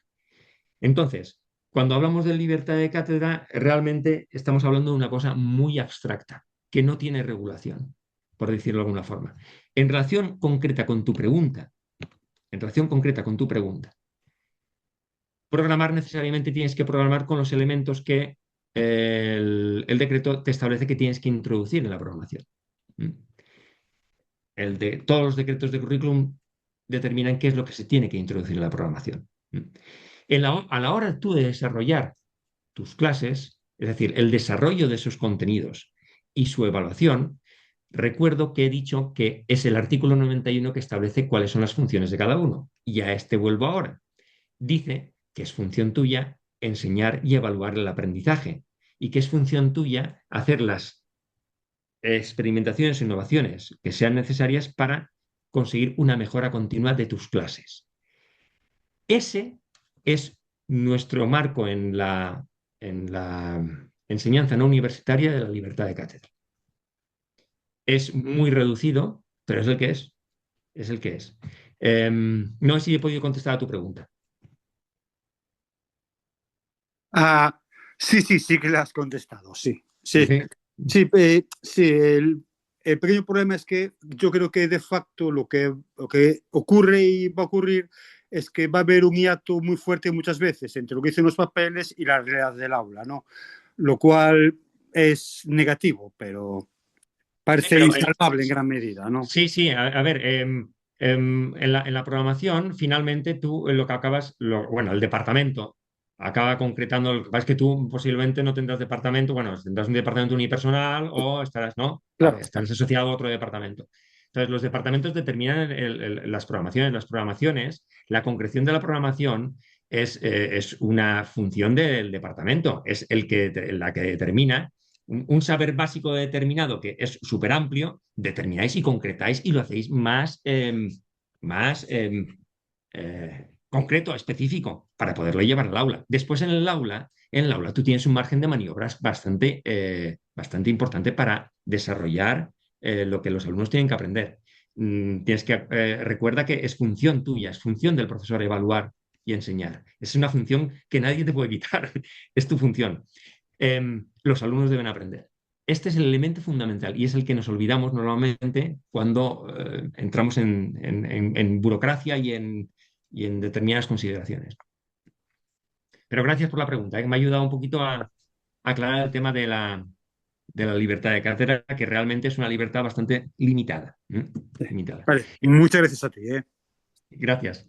Entonces, cuando hablamos de libertad de cátedra, realmente estamos hablando de una cosa muy abstracta, que no tiene regulación, por decirlo de alguna forma. En relación concreta con tu pregunta, programar necesariamente tienes que programar con los elementos que el decreto te establece que tienes que introducir en la programación. Todos los decretos de currículum determinan qué es lo que se tiene que introducir en la programación. A la hora tú de desarrollar tus clases, es decir, el desarrollo de esos contenidos y su evaluación, recuerdo que he dicho que es el artículo 91 que establece cuáles son las funciones de cada uno. Y a este vuelvo ahora. Dice que es función tuya enseñar y evaluar el aprendizaje y que es función tuya hacer las experimentaciones e innovaciones que sean necesarias para conseguir una mejora continua de tus clases. Ese es nuestro marco en la enseñanza no universitaria de la libertad de cátedra. Es muy reducido, pero es el que es. Es el que es. No sé si he podido contestar a tu pregunta. Ah, sí que le has contestado, sí. Sí, Sí. sí, el pequeño problema es que yo creo que de facto lo que ocurre y va a ocurrir es que va a haber un hiato muy fuerte muchas veces entre lo que dicen los papeles y la realidad del aula, ¿no? Lo cual es negativo, pero parece Pero, insalvable en gran medida, ¿no? sí, sí, a ver, en la programación, finalmente tú lo que acabas, bueno, el departamento acaba concretando, lo que pasa es que tú posiblemente no tendrás departamento, bueno, tendrás un departamento unipersonal o estarás, ¿no? Claro. Estarás asociado a otro departamento. Entonces, los departamentos determinan las programaciones. Las programaciones, la concreción de la programación es una función del departamento, es la que determina un saber básico determinado que es súper amplio, determináis y concretáis y lo hacéis más concreto, específico, para poderlo llevar al aula. Después en el aula tú tienes un margen de maniobras bastante importante para desarrollar lo que los alumnos tienen que aprender. Recuerda que es función tuya, es función del profesor evaluar y enseñar. Es una función que nadie te puede quitar, es tu función. Los alumnos deben aprender. Este es el elemento fundamental y es el que nos olvidamos normalmente cuando entramos en burocracia y en determinadas consideraciones. Pero gracias por la pregunta, que me ha ayudado un poquito a aclarar el tema de la libertad de cátedra, que realmente es una libertad bastante limitada. Limitada. Vale, muchas gracias a ti, ¿eh? Gracias.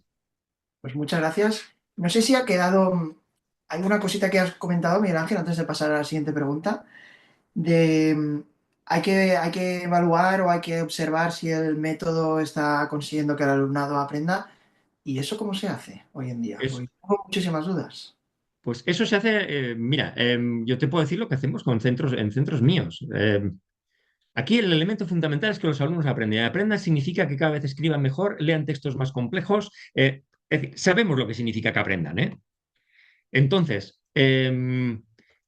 Pues muchas gracias. No sé si ha quedado alguna cosita que has comentado, Miguel Ángel, antes de pasar a la siguiente pregunta, hay que evaluar o hay que observar si el método está consiguiendo que el alumnado aprenda. ¿Y eso cómo se hace hoy en día? Es, Porque tengo muchísimas dudas. Pues eso se hace, mira, yo te puedo decir lo que hacemos en centros míos. Aquí el elemento fundamental es que los alumnos aprendan. Aprendan significa que cada vez escriban mejor, lean textos más complejos. Es decir, sabemos lo que significa que aprendan, ¿eh? Entonces,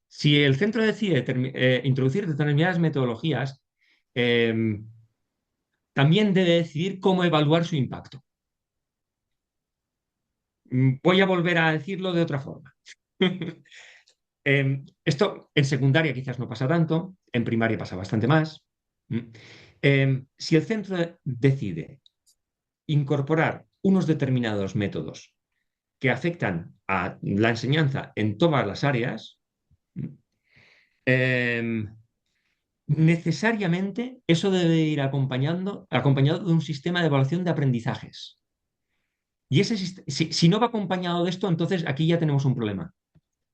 si el centro decide introducir determinadas metodologías, también debe decidir cómo evaluar su impacto. Voy a volver a decirlo de otra forma. Esto en secundaria quizás no pasa tanto, en primaria pasa bastante más. Si el centro decide incorporar unos determinados métodos que afectan a la enseñanza en todas las áreas, necesariamente eso debe ir acompañado de un sistema de evaluación de aprendizajes. Y si no va acompañado de esto, entonces aquí ya tenemos un problema.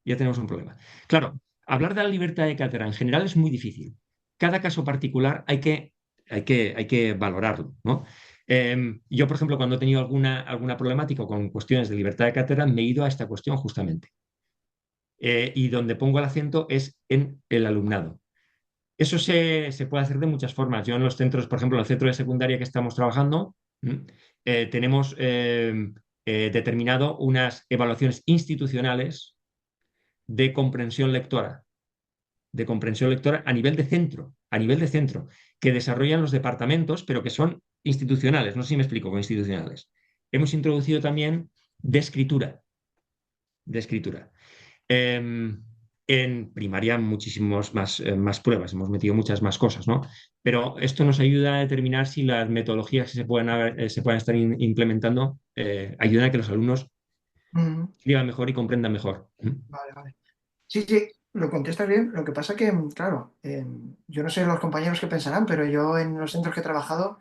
Ya tenemos un problema. Claro, hablar de la libertad de cátedra en general es muy difícil. Cada caso particular hay que valorarlo, ¿no? Yo, por ejemplo, cuando he tenido alguna problemática con cuestiones de libertad de cátedra, me he ido a esta cuestión justamente. Y donde pongo el acento es en el alumnado. Eso se puede hacer de muchas formas. Yo en los centros, por ejemplo, en el centro de secundaria que estamos trabajando, tenemos determinado unas evaluaciones institucionales de comprensión lectora a nivel de centro, que desarrollan los departamentos, pero que son institucionales, no sé si me explico con institucionales. Hemos introducido también de escritura. En primaria muchísimos más pruebas, hemos metido muchas más cosas, ¿no? Pero esto nos ayuda a determinar si las metodologías que se pueden estar implementando ayudan a que los alumnos Mm, escriban mejor y comprendan mejor. vale, vale. Sí, sí, lo contestas bien. Lo que pasa que, claro, yo no sé los compañeros qué pensarán, pero yo en los centros que he trabajado,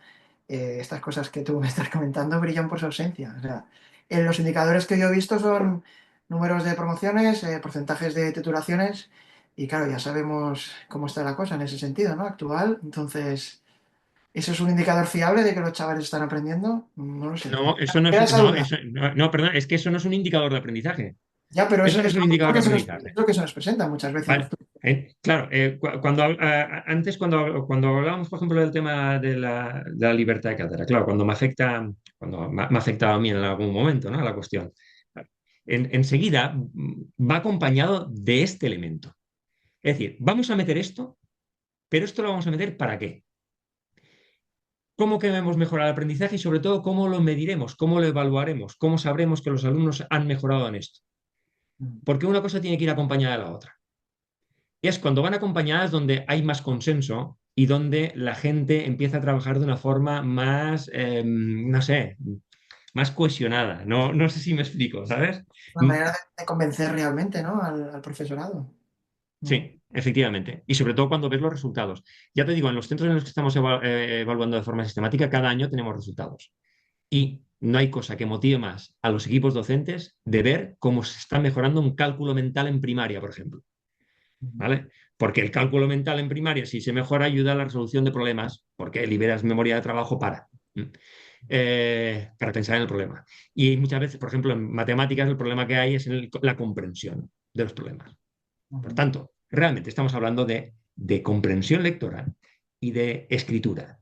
estas cosas que tú me estás comentando brillan por su ausencia. O sea, los indicadores que yo he visto son números de promociones, porcentajes de titulaciones, y claro, ya sabemos cómo está la cosa en ese sentido, ¿no? Actual. Entonces, ¿eso es un indicador fiable de que los chavales están aprendiendo? No lo sé. No, eso no Queda es, esa no, duda. eso, no, no, perdón, es que eso no es un indicador de aprendizaje. Ya, pero Eso no es un indicador de es aprendizaje. lo que se nos presenta muchas veces. Vale. Claro, cuando hablábamos, por ejemplo, del tema de la libertad de cátedra, claro, cuando me ha afectado a mí en algún momento, ¿no? La cuestión. Enseguida va acompañado de este elemento. Es decir, vamos a meter esto, pero esto lo vamos a meter ¿para qué? ¿Cómo queremos mejorar el aprendizaje y sobre todo cómo lo mediremos, cómo lo evaluaremos, cómo sabremos que los alumnos han mejorado en esto? Porque una cosa tiene que ir acompañada de la otra. Y es cuando van acompañadas donde hay más consenso y donde la gente empieza a trabajar de una forma más, no sé, más cohesionada. No, no sé si me explico, ¿sabes? Una manera de convencer realmente, ¿no? Al profesorado. Sí, efectivamente. Y sobre todo cuando ves los resultados. Ya te digo, en los centros en los que estamos evaluando de forma sistemática, cada año tenemos resultados. Y no hay cosa que motive más a los equipos docentes de ver cómo se está mejorando un cálculo mental en primaria, por ejemplo. ¿Vale? Porque el cálculo mental en primaria, si se mejora, ayuda a la resolución de problemas, porque liberas memoria de trabajo para pensar en el problema. Y muchas veces, por ejemplo, en matemáticas, el problema que hay es en la comprensión de los problemas. Por tanto, realmente estamos hablando de comprensión lectora y de escritura,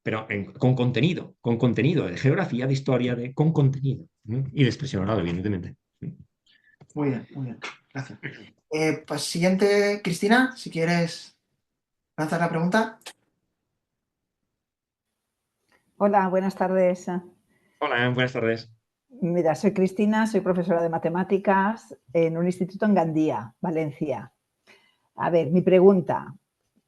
pero con contenido, de geografía, de historia, con contenido, ¿no? Y de expresión oral, evidentemente. Muy bien, muy bien. Gracias. Pues siguiente, Cristina, si quieres lanzar la pregunta. Hola, buenas tardes. Hola, buenas tardes. Mira, soy Cristina, soy profesora de matemáticas en un instituto en Gandía, Valencia. A ver, mi pregunta.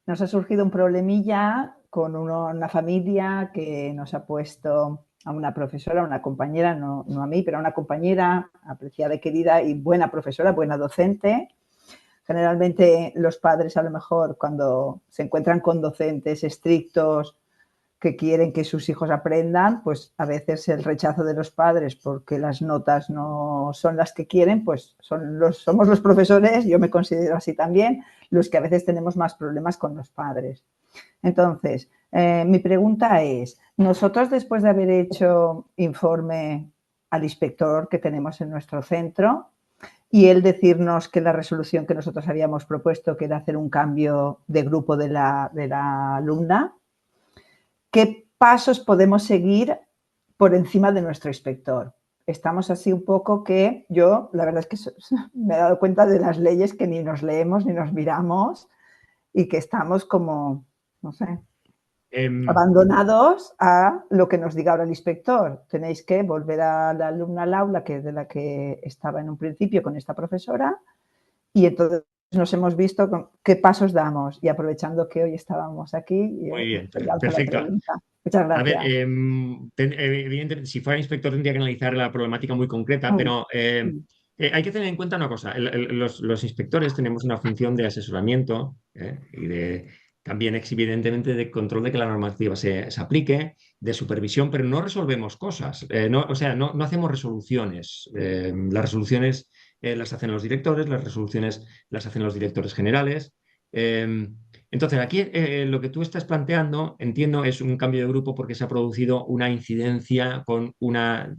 Nos ha surgido un problemilla con una familia que nos ha puesto a una profesora, una compañera, no a mí, pero a una compañera apreciada y querida y buena profesora, buena docente. Generalmente los padres a lo mejor cuando se encuentran con docentes estrictos que quieren que sus hijos aprendan, pues a veces el rechazo de los padres porque las notas no son las que quieren, pues somos los profesores, yo me considero así también, los que a veces tenemos más problemas con los padres. Entonces, mi pregunta es, nosotros después de haber hecho informe al inspector que tenemos en nuestro centro y él decirnos que la resolución que nosotros habíamos propuesto, que era hacer un cambio de grupo de la alumna, ¿qué pasos podemos seguir por encima de nuestro inspector? Estamos así un poco que yo, la verdad es que me he dado cuenta de las leyes que ni nos leemos ni nos miramos y que estamos como, no sé, abandonados a lo que nos diga ahora el inspector. Tenéis que volver a la alumna al aula, que es de la que estaba en un principio con esta profesora, y entonces nos hemos visto con qué pasos damos. Y aprovechando que hoy estábamos aquí, Muy bien, lanzo la perfecto. pregunta. Muchas A ver, gracias. evidentemente, si fuera inspector tendría que analizar la problemática muy concreta, pero hay que tener en cuenta una cosa. Los inspectores tenemos una función de asesoramiento y también evidentemente de control de que la normativa se aplique, de supervisión, pero no resolvemos cosas. O sea, no hacemos resoluciones. Las resoluciones las hacen los directores, las resoluciones las hacen los directores generales. Entonces, aquí lo que tú estás planteando, entiendo, es un cambio de grupo porque se ha producido una incidencia con una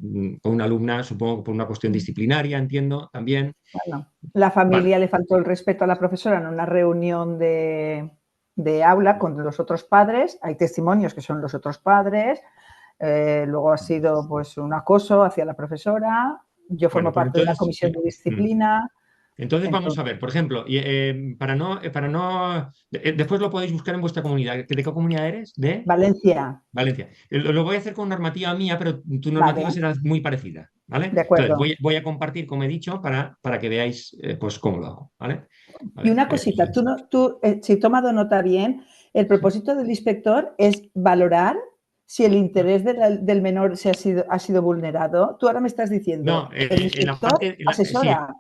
alumna, supongo que por una cuestión disciplinaria, entiendo, también. Bueno, la Vale. familia le faltó el respeto a la profesora en una reunión de aula con los otros padres. Hay testimonios que son los otros padres. Luego ha sido pues un acoso hacia la profesora. Yo formo Bueno, pues parte de la entonces, comisión de disciplina. entonces vamos a ver, por ejemplo, después lo podéis buscar en vuestra comunidad. ¿De qué comunidad eres? De Valencia. Valencia. Lo voy a hacer con normativa mía, pero tu normativa Vale, será muy parecida, ¿vale? de Entonces, acuerdo. voy a compartir, como he dicho, para que veáis pues cómo lo hago, ¿vale? A Y ver, una cosita, si he tomado nota bien, el propósito del inspector es valorar si el interés del menor ha sido vulnerado. Tú ahora me estás diciendo, no, el en la inspector parte, sí, asesora,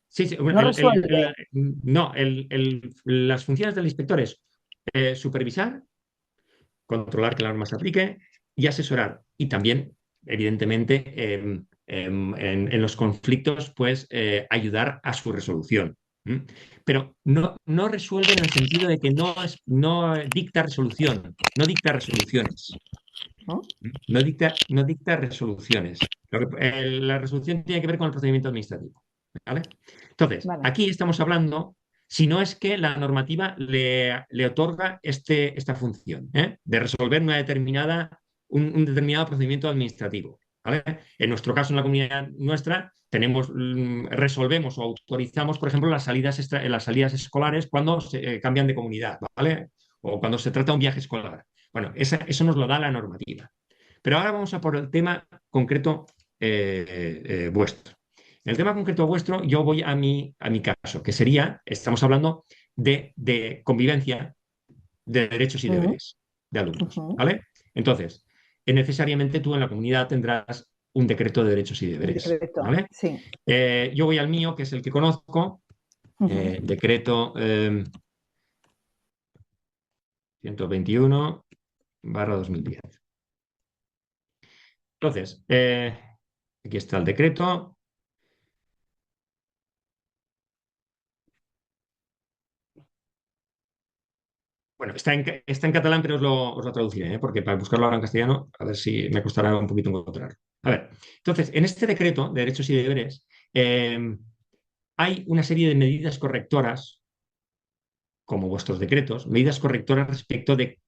sí, sí, no resuelve. no, las funciones del inspector es supervisar, controlar que la norma se aplique y asesorar. Y también, evidentemente, en los conflictos, pues ayudar a su resolución. Pero no resuelve en el sentido de que no dicta resolución, no dicta resoluciones. ¿no? No dicta resoluciones. La resolución tiene que ver con el procedimiento administrativo. ¿Vale? Entonces, Vale. aquí estamos hablando, si no es que la normativa le otorga esta función, de resolver un determinado procedimiento administrativo. ¿Vale? En nuestro caso, en la comunidad nuestra, resolvemos o autorizamos, por ejemplo, las salidas escolares cuando se cambian de comunidad, ¿vale? O cuando se trata de un viaje escolar. Bueno, eso nos lo da la normativa. Pero ahora vamos a por el tema concreto vuestro. En el tema concreto vuestro, yo voy a mi caso, que sería, estamos hablando de convivencia, de derechos y deberes de alumnos, ¿vale? Entonces, necesariamente tú en la comunidad tendrás un decreto de derechos y El deberes, decreto, ¿vale? sí. Yo voy al mío, que es el que conozco, decreto 121/2010. Entonces, aquí está el decreto. Bueno, está en catalán, pero os lo traduciré, porque para buscarlo ahora en castellano, a ver si me costará un poquito encontrarlo. A ver, entonces, en este decreto de derechos y deberes hay una serie de medidas correctoras, como vuestros decretos, medidas correctoras respecto de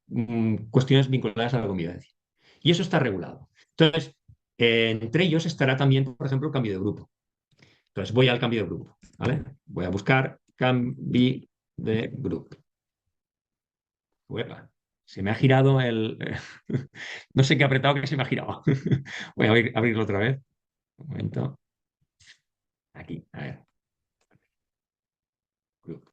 cuestiones vinculadas a la convivencia. Y eso está regulado. Entonces, entre ellos estará también, por ejemplo, el cambio de grupo. Entonces, voy al cambio de grupo, ¿vale? Voy a buscar cambio de grupo. Uepa, se me ha girado el... no sé qué ha apretado que se me ha girado. Voy a abrirlo otra vez. Un momento. Aquí, a ver. Group.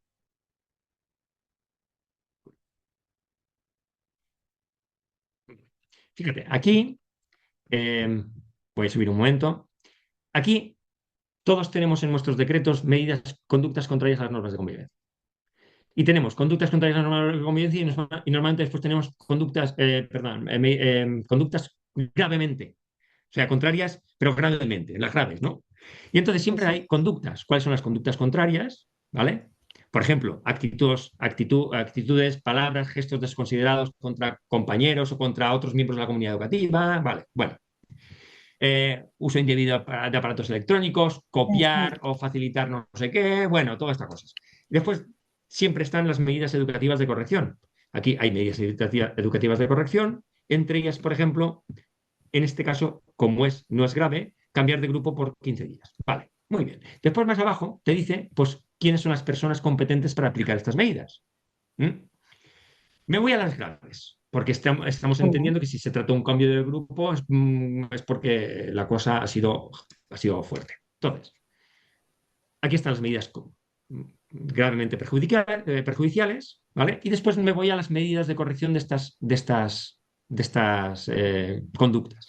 Fíjate, aquí voy a subir un momento. Aquí todos tenemos en nuestros decretos conductas contrarias a las normas de convivencia. Y tenemos conductas contrarias a las normas de convivencia y normalmente después tenemos conductas gravemente. O sea, contrarias, pero gravemente, las graves, ¿no? Y entonces siempre hay conductas. ¿Cuáles son las conductas contrarias? ¿Vale? Por ejemplo, actitudes, palabras, gestos desconsiderados contra compañeros o contra otros miembros de la comunidad educativa. Vale, bueno. Uso indebido de aparatos electrónicos, copiar o facilitar no sé qué, bueno, todas estas cosas. Después, siempre están las medidas educativas de corrección. Aquí hay medidas educativas de corrección, entre ellas, por ejemplo, en este caso, como no es grave, cambiar de grupo por 15 días. Vale, muy bien. Después, más abajo, te dice, pues, quiénes son las personas competentes para aplicar estas medidas. Me voy a las graves, porque estamos entendiendo que si se trata de un cambio de grupo es porque la cosa ha sido fuerte. Entonces, aquí están las medidas gravemente perjudiciales, ¿vale? Y después me voy a las medidas de corrección de estas conductas.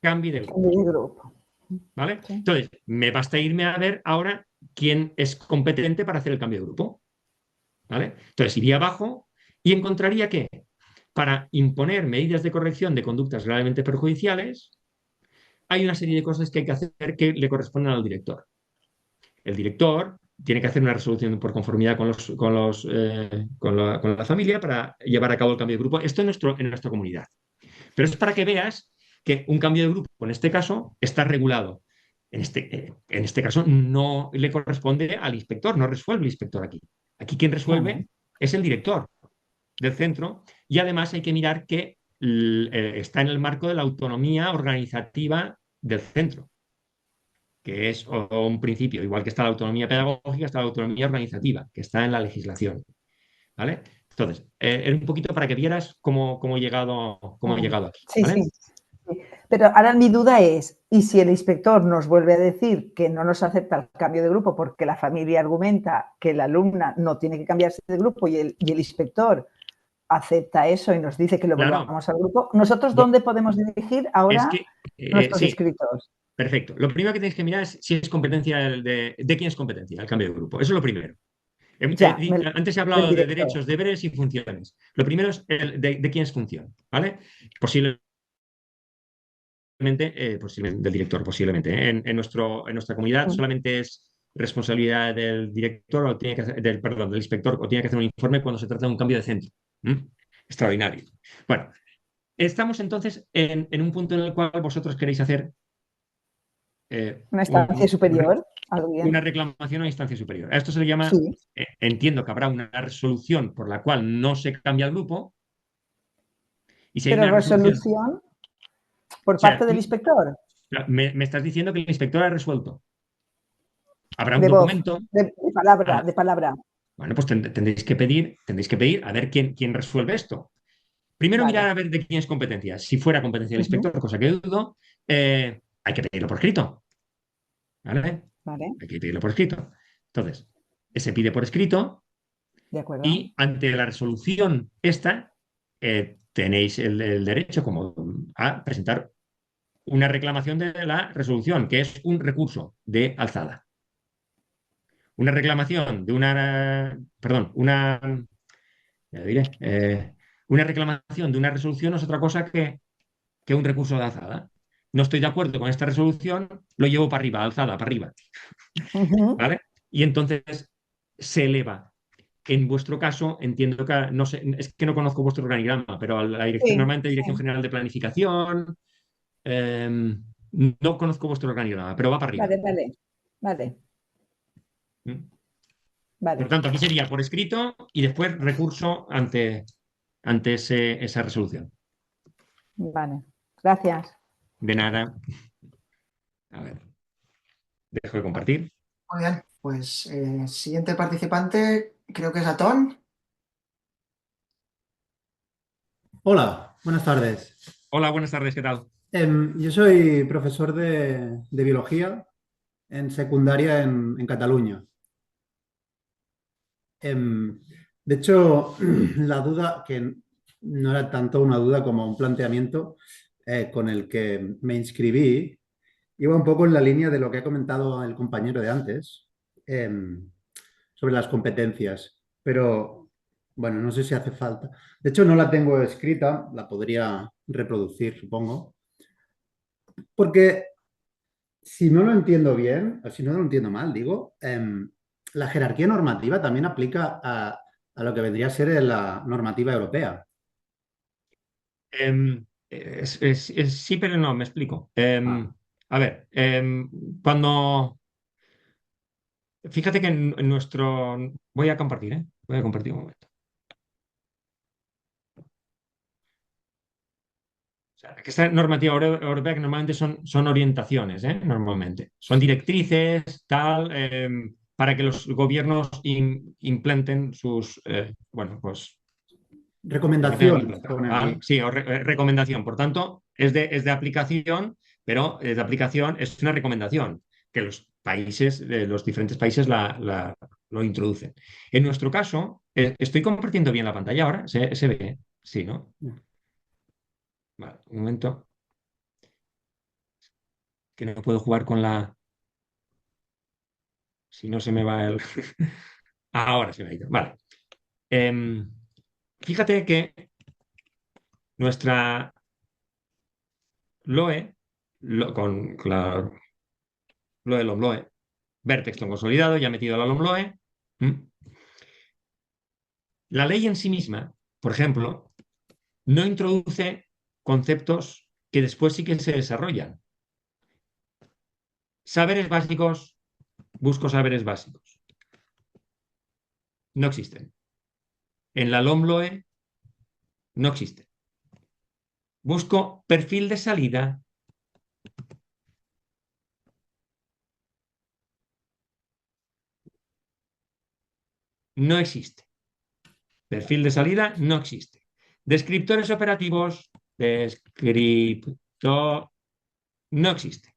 Cambio de grupo. ¿Vale? Sí. Entonces, me basta irme a ver ahora quién es competente para hacer el cambio de grupo. ¿Vale? Entonces, iría abajo y encontraría que para imponer medidas de corrección de conductas gravemente perjudiciales, hay una serie de cosas que hay que hacer que le corresponden al director. El director tiene que hacer una resolución por conformidad con la familia para llevar a cabo el cambio de grupo. Esto en nuestra comunidad. Pero es para que veas que un cambio de grupo, en este caso, está regulado. En este caso, no le corresponde al inspector, no resuelve el inspector aquí. Aquí quien resuelve es el director del centro y además hay que mirar que está en el marco de la autonomía organizativa del centro, que es un principio, igual que está la autonomía pedagógica, está la autonomía organizativa, que está en la legislación. ¿Vale? Entonces, es un poquito para que vieras cómo he llegado aquí. Sí, ¿vale? sí. Pero ahora mi duda es, ¿y si el inspector nos vuelve a decir que no nos acepta el cambio de grupo porque la familia argumenta que la alumna no tiene que cambiarse de grupo y el inspector acepta eso y nos dice que lo volvamos al grupo, ¿nosotros dónde podemos dirigir ahora nuestros escritos? Perfecto. Lo primero que tenéis que mirar es si es competencia de quién es competencia el cambio de grupo. Eso es lo primero. Antes he hablado de derechos, deberes y funciones. Lo primero es de quién es función, ¿vale? Posiblemente posiblemente del director, posiblemente. ¿Eh? En nuestra comunidad solamente es responsabilidad del director o tiene que perdón, del inspector o tiene que hacer un informe cuando se trata de un cambio de centro. ¿Mm? Extraordinario. Bueno, estamos entonces en un punto en el cual vosotros queréis hacer Una instancia superior, una alguien. reclamación a instancia superior. A esto se le llama, Sí, entiendo que habrá una resolución por la cual no se cambia el grupo, y si hay pero una resolución, resolución o por sea, parte del inspector, me estás diciendo que el inspector ha resuelto. Habrá un de voz, documento. palabra, Ah, de palabra. bueno, pues tendréis que pedir a ver quién resuelve esto. Primero mirar Vale. a ver de quién es competencia. Si fuera competencia del Ujú. inspector, cosa que dudo, hay que pedirlo por escrito. ¿Vale? Vale, Hay que pedirlo por escrito. Entonces, se pide por escrito de acuerdo. y ante la resolución esta, tenéis el derecho como a presentar una reclamación de la resolución, que es un recurso de alzada. Una reclamación de perdón, ya diré, una reclamación de una resolución no es otra cosa que un recurso de alzada. No estoy de acuerdo con esta resolución, lo llevo para arriba, alzada, para arriba, Ujú. ¿vale? Y entonces se eleva. En vuestro caso, entiendo que, no sé, es que no conozco vuestro organigrama, pero la dirección, Sí, normalmente Dirección sí. General de Planificación, no conozco vuestro organigrama, pero va para arriba. Vale, vale, vale, ¿Mm? Por vale, tanto, aquí sería por escrito y después recurso ante esa resolución. vale. Gracias. De nada. A ver, dejo de compartir. Muy bien, pues siguiente participante, creo que es Atón. Hola, buenas tardes. Hola, buenas tardes, ¿qué tal? Yo soy profesor de biología en secundaria en Cataluña. Em, de hecho, la duda, que no era tanto una duda como un planteamiento con el que me inscribí, iba un poco en la línea de lo que ha comentado el compañero de antes, em, sobre las competencias, pero bueno, no sé si hace falta. De hecho, no la tengo escrita, la podría reproducir, supongo, porque si no lo entiendo bien, o si no lo entiendo mal, digo, la jerarquía normativa también aplica a lo que vendría a ser la normativa europea. Sí, pero no, me explico. Ah, A ver, cuando... Fíjate que en nuestro... Voy a compartir, ¿eh? Voy a compartir un momento. O sea, que esta normativa europea que normalmente son orientaciones, ¿eh? Normalmente. Son directrices, tal, para que los gobiernos implanten sus, bueno, pues lo que tengan que recomendaciones, implantar, pone ¿vale? aquí. Sí, recomendación. Por tanto, es de aplicación, pero es de aplicación, es una recomendación que los países, los diferentes países lo introducen. En nuestro caso, estoy compartiendo bien la pantalla ahora, se ve, ¿eh? Sí, ¿no? Vale, un momento, que no puedo jugar con la... Si no se me va el... Ahora se me ha ido. Vale. Em, Fíjate que nuestra LOE, con la LOE LOMLOE, ver texto consolidado, ya metido la LOMLOE. La ley en sí misma, por ejemplo, no introduce conceptos que después sí que se desarrollan. Saberes básicos, busco saberes básicos. No existen. En la LOMLOE no existen. Busco perfil de salida. No existe. Perfil de salida no existe. Descriptores operativos, no existe.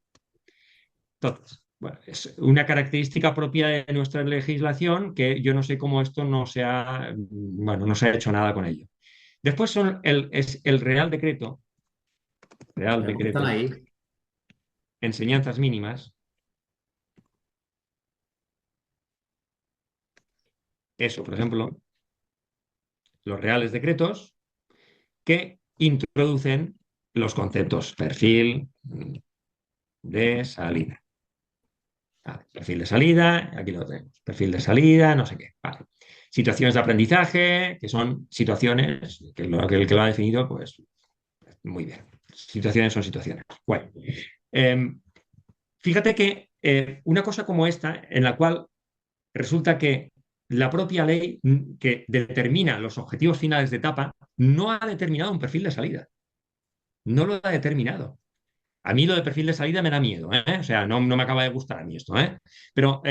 Entonces, bueno, es una característica propia de nuestra legislación que yo no sé cómo esto bueno, no se ha hecho nada con ello. Después es el Real Están Decreto, ahí. enseñanzas mínimas. Eso, por ejemplo, los reales decretos que introducen los conceptos perfil de salida. Vale, perfil de salida, aquí lo tenemos. Perfil de salida, no sé qué. Vale. Situaciones de aprendizaje, que son situaciones, que el que lo ha definido, pues muy bien. Situaciones son situaciones. Guay. Fíjate que una cosa como esta, en la cual resulta que la propia ley que determina los objetivos finales de etapa no ha determinado un perfil de salida. No lo ha determinado. A mí lo de perfil de salida me da miedo, ¿eh? O sea, no me acaba de gustar a mí esto, ¿eh? Pero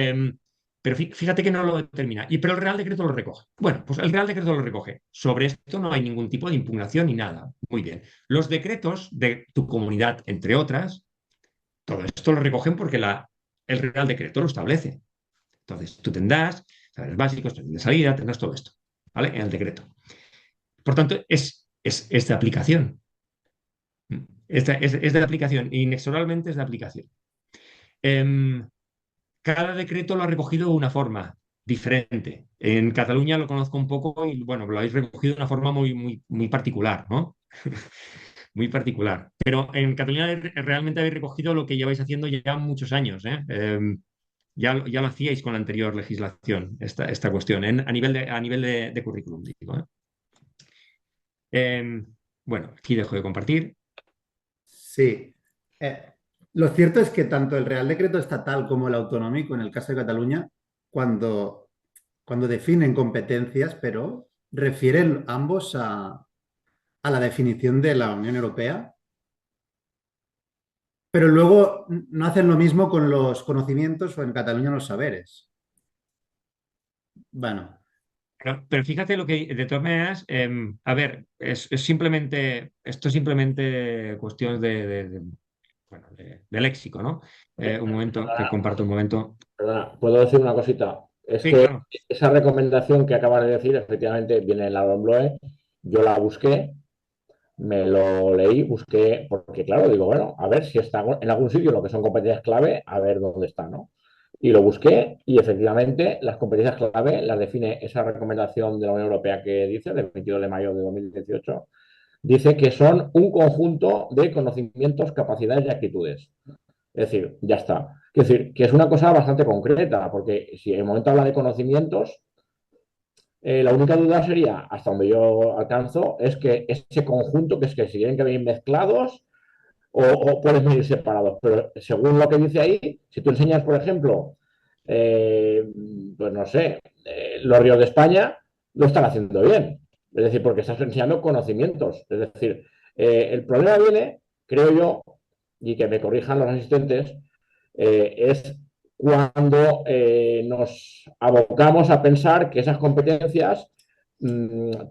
fíjate que no lo determina. Pero el Real Decreto lo recoge. Bueno, pues el Real Decreto lo recoge. Sobre esto no hay ningún tipo de impugnación ni nada. Muy bien. Los decretos de tu comunidad, entre otras, todo esto lo recogen porque el Real Decreto lo establece. Entonces, tú tendrás salarios básicos, perfil de salida, tendrás todo esto, ¿vale? En el decreto. Por tanto, es de aplicación. Es de aplicación, inexorablemente es de aplicación. Cada decreto lo ha recogido de una forma diferente. En Cataluña lo conozco un poco y, bueno, lo habéis recogido de una forma muy particular, ¿no? Muy particular. Pero en Cataluña realmente habéis recogido lo que lleváis haciendo ya muchos años, ¿eh? Ya lo hacíais con la anterior legislación, esta cuestión, a nivel de currículum, digo, ¿eh? Bueno, aquí dejo de compartir. Sí. Lo cierto es que tanto el Real Decreto Estatal como el autonómico, en el caso de Cataluña, cuando definen competencias, pero refieren ambos a la definición de la Unión Europea, pero luego no hacen lo mismo con los conocimientos o en Cataluña los saberes. Bueno, Pero fíjate lo que, de todas maneras, a ver, esto es simplemente cuestión bueno, de léxico, ¿no? Un momento, que comparto un momento. Perdona, ¿puedo decir una cosita? Es Sí, que claro. esa recomendación que acabas de decir, efectivamente, viene en la Bloe. Yo la busqué, me lo leí, busqué, porque claro, digo, bueno, a ver si está en algún sitio lo que son competencias clave, a ver dónde está, ¿no? Y lo busqué y efectivamente las competencias clave las define esa recomendación de la Unión Europea que dice, del 22 de mayo de 2018, dice que son un conjunto de conocimientos, capacidades y actitudes. Es decir, ya está. Es decir, que es una cosa bastante concreta, porque si en el momento habla de conocimientos, la única duda sería, hasta donde yo alcanzo, es que ese conjunto, que es que si tienen que venir mezclados o pueden venir separados. Pero según lo que dice ahí, si tú enseñas, por ejemplo, eh, pues no sé, los ríos de España, lo están haciendo bien. Es decir, porque estás enseñando conocimientos. Es decir, el problema viene, creo yo, y que me corrijan los asistentes, es cuando nos abocamos a pensar que esas competencias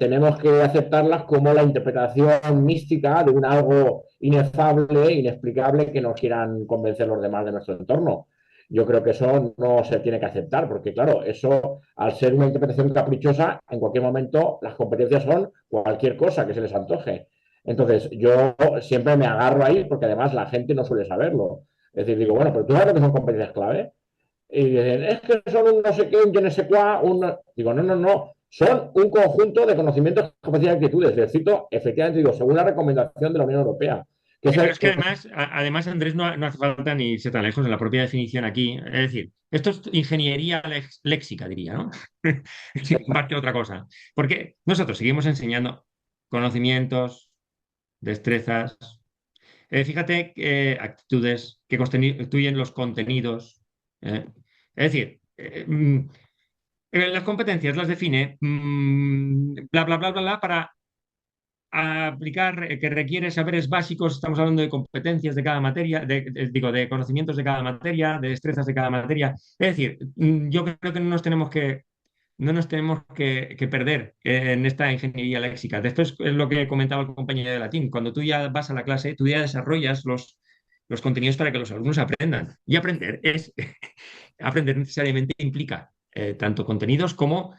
tenemos que aceptarlas como la interpretación mística de un algo inefable, inexplicable que nos quieran convencer los demás de nuestro entorno. Yo creo que eso no se tiene que aceptar, porque claro, eso, al ser una interpretación caprichosa, en cualquier momento las competencias son cualquier cosa que se les antoje. Entonces, yo siempre me agarro ahí, porque además la gente no suele saberlo. Es decir, digo, bueno, pero tú sabes lo que son competencias clave. Y dicen, es que son un no sé qué, un yo no sé cuá, Digo, no. Son un conjunto de conocimientos, capacidades y actitudes. Les cito, efectivamente, digo, según la recomendación de la Unión Europea. Sí, pero es que además Andrés, no hace falta ni irse tan lejos en la propia definición aquí. Es decir, esto es ingeniería léxica, diría, ¿no? Más que otra cosa. Porque nosotros seguimos enseñando conocimientos, destrezas, fíjate actitudes que constituyen los contenidos. Es decir, las competencias las define bla, bla, bla, bla, bla, para aplicar, que requiere saberes básicos. Estamos hablando de competencias de cada materia, digo, de conocimientos de cada materia, de destrezas de cada materia. Es decir, yo creo que no nos tenemos que perder en esta ingeniería léxica. Después es lo que comentaba el compañero de latín. Cuando tú ya vas a la clase, tú ya desarrollas los contenidos para que los alumnos aprendan. Y aprender necesariamente implica tanto contenidos como,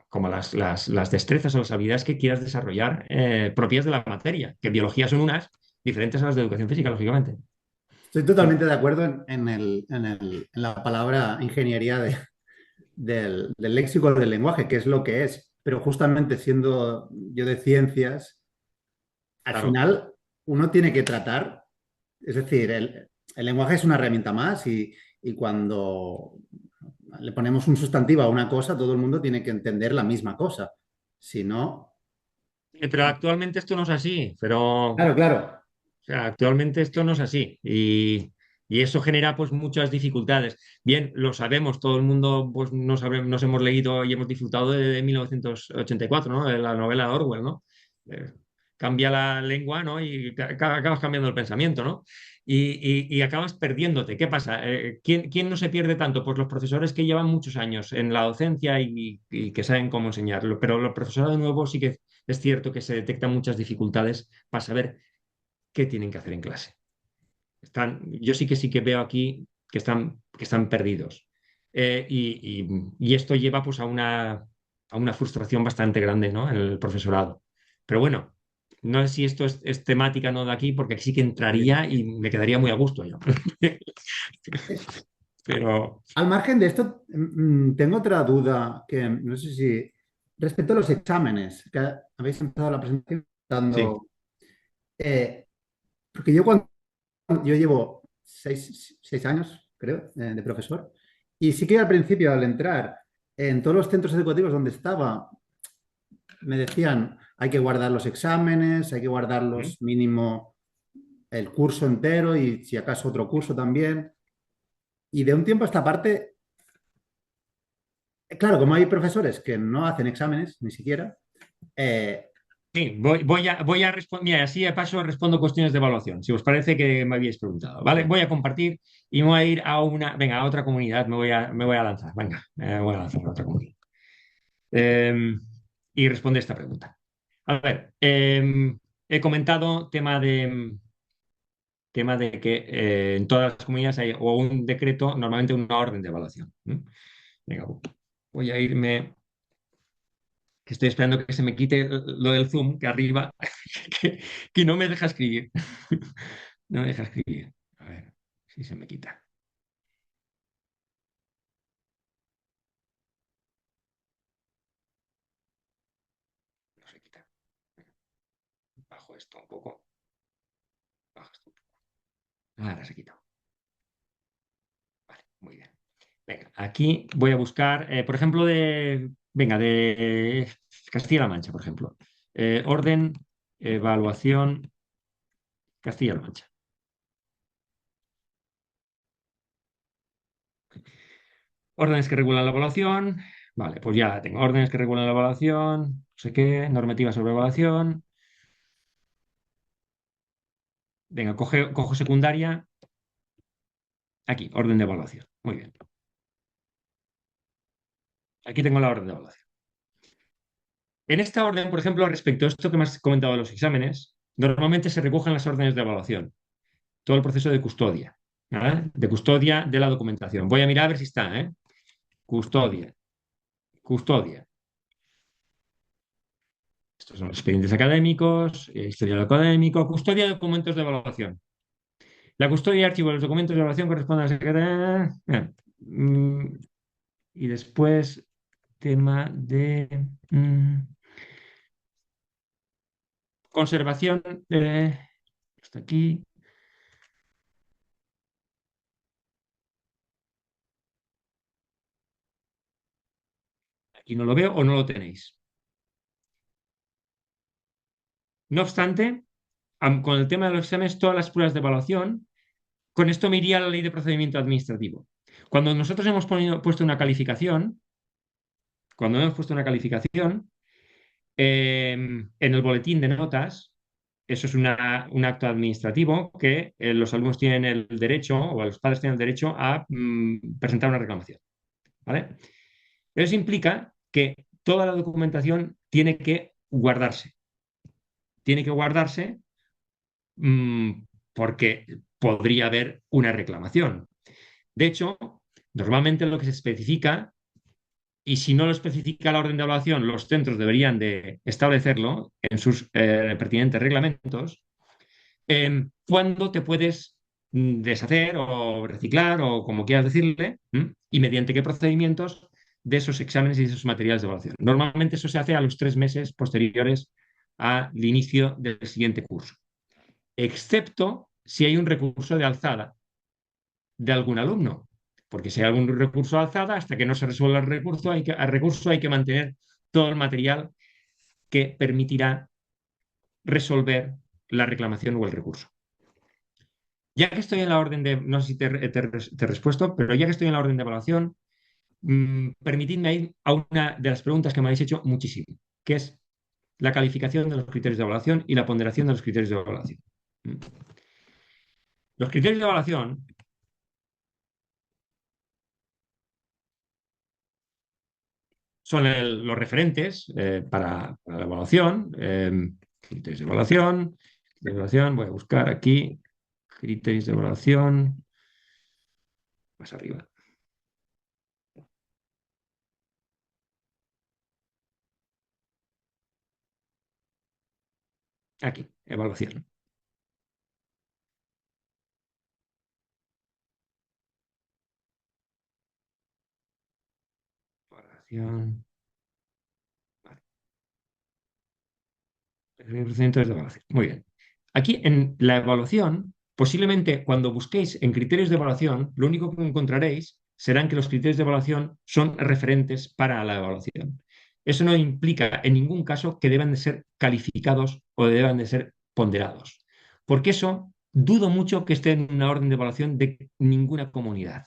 como las destrezas o las habilidades que quieras desarrollar propias de la materia, que en biología son unas diferentes a las de educación física, lógicamente. estoy totalmente de acuerdo en la palabra ingeniería del léxico del lenguaje, que es lo que es. Pero justamente siendo yo de ciencias, al Claro. final uno tiene que tratar, es decir, el lenguaje es una herramienta más y cuando le ponemos un sustantivo a una cosa, todo el mundo tiene que entender la misma cosa. Si no, Pero actualmente esto no es así, pero claro, claro. o sea, actualmente esto no es así y eso genera pues muchas dificultades. Bien, lo sabemos, todo el mundo pues nos hemos leído y hemos disfrutado de 1984, ¿no? De la novela de Orwell, ¿no? Eh, Cambia la lengua, ¿no? Y acabas cambiando el pensamiento, ¿no? Y acabas perdiéndote. ¿Qué pasa? ¿Quién no se pierde tanto? Pues los profesores que llevan muchos años en la docencia y que saben cómo enseñarlo. Pero los profesores de nuevo sí que es cierto que se detectan muchas dificultades para saber qué tienen que hacer en clase. Yo sí que veo aquí que están perdidos. Y esto lleva pues a una frustración bastante grande, ¿no? En el profesorado. Pero bueno, no sé si esto es temática no de aquí, porque sí que entraría y me quedaría muy a gusto yo. Pero Al margen de esto, tengo otra duda que no sé si respecto a los exámenes, que habéis empezado la presentación sí, dando, eh, porque yo llevo 6 años, creo, de profesor, y sí que al principio, al entrar en todos los centros educativos donde estaba, me decían, hay que guardar los exámenes, hay que ¿Mm? guardarlos mínimo el curso entero y si acaso otro curso también. Y de un tiempo a esta parte, claro, como hay profesores que no hacen exámenes, ni siquiera, eh, Sí, voy a responder. Mira, así de paso respondo cuestiones de evaluación, si os parece que me habíais preguntado. ¿Vale? Voy a compartir y me voy a ir venga, a otra comunidad, me voy a lanzar. Venga, me voy a lanzar a otra comunidad. Eh, y responde esta pregunta. A ver, he comentado tema de que en todas las comunidades hay o un decreto, normalmente una orden de evaluación. Venga, voy a irme, que estoy esperando que se me quite lo del Zoom, que arriba, que, que no me deja escribir. No me deja escribir. A ver si se me quita. No se quita. Bajo esto un poco. Bajo esto un poco. Ahora se quita. Vale, muy bien. Venga, aquí voy a buscar, por ejemplo, venga, de Castilla-La Mancha, por ejemplo. Orden, evaluación, Castilla-La Mancha. Órdenes que regulan la evaluación. Vale, pues ya tengo órdenes que regulan la evaluación, no sé qué, normativa sobre evaluación. Venga, cojo secundaria. Aquí, orden de evaluación. Muy bien. Aquí tengo la orden de evaluación. En esta orden, por ejemplo, respecto a esto que me has comentado de los exámenes, normalmente se recogen las órdenes de evaluación, todo el proceso de custodia, ¿vale? De custodia de la documentación. Voy a mirar a ver si está, ¿eh? Custodia, custodia. Estos son los expedientes académicos, historial académico, custodia de documentos de evaluación. La custodia y archivo de los documentos de evaluación corresponde a la Secretaría. Y después, tema de conservación. Hasta aquí. Aquí no lo veo o no lo tenéis. No obstante, con el tema de los exámenes, todas las pruebas de evaluación, con esto me iría a la ley de procedimiento administrativo. Cuando nosotros hemos puesto una calificación, cuando hemos puesto una calificación, en el boletín de notas, eso es un acto administrativo que los alumnos tienen el derecho, o los padres tienen el derecho a presentar una reclamación. ¿Vale? Eso implica que toda la documentación tiene que guardarse. Tiene que guardarse porque podría haber una reclamación. De hecho, normalmente lo que se especifica, y si no lo especifica la orden de evaluación, los centros deberían de establecerlo en sus pertinentes reglamentos, cuándo te puedes deshacer o reciclar o como quieras decirle, y mediante qué procedimientos de esos exámenes y de esos materiales de evaluación. Normalmente eso se hace a los 3 meses posteriores al inicio del siguiente curso, excepto si hay un recurso de alzada de algún alumno. Porque si hay algún recurso de alzada, hasta que no se resuelva el recurso, hay que mantener todo el material que permitirá resolver la reclamación o el recurso. Ya que estoy en la orden de, no sé si te he respuesto, pero ya que estoy en la orden de evaluación, permitidme ir a una de las preguntas que me habéis hecho muchísimo, que es la calificación de los criterios de evaluación y la ponderación de los criterios de evaluación. Los criterios de evaluación son los referentes para la evaluación. Criterios de evaluación, voy a buscar aquí criterios de evaluación, más arriba. Aquí, evaluación. Evaluación. Vale. Procedimientos de evaluación. Muy bien. Aquí en la evaluación, posiblemente cuando busquéis en criterios de evaluación, lo único que encontraréis serán que los criterios de evaluación son referentes para la evaluación. Eso no implica en ningún caso que deban de ser calificados o deban de ser ponderados, porque eso dudo mucho que esté en una orden de evaluación de ninguna comunidad.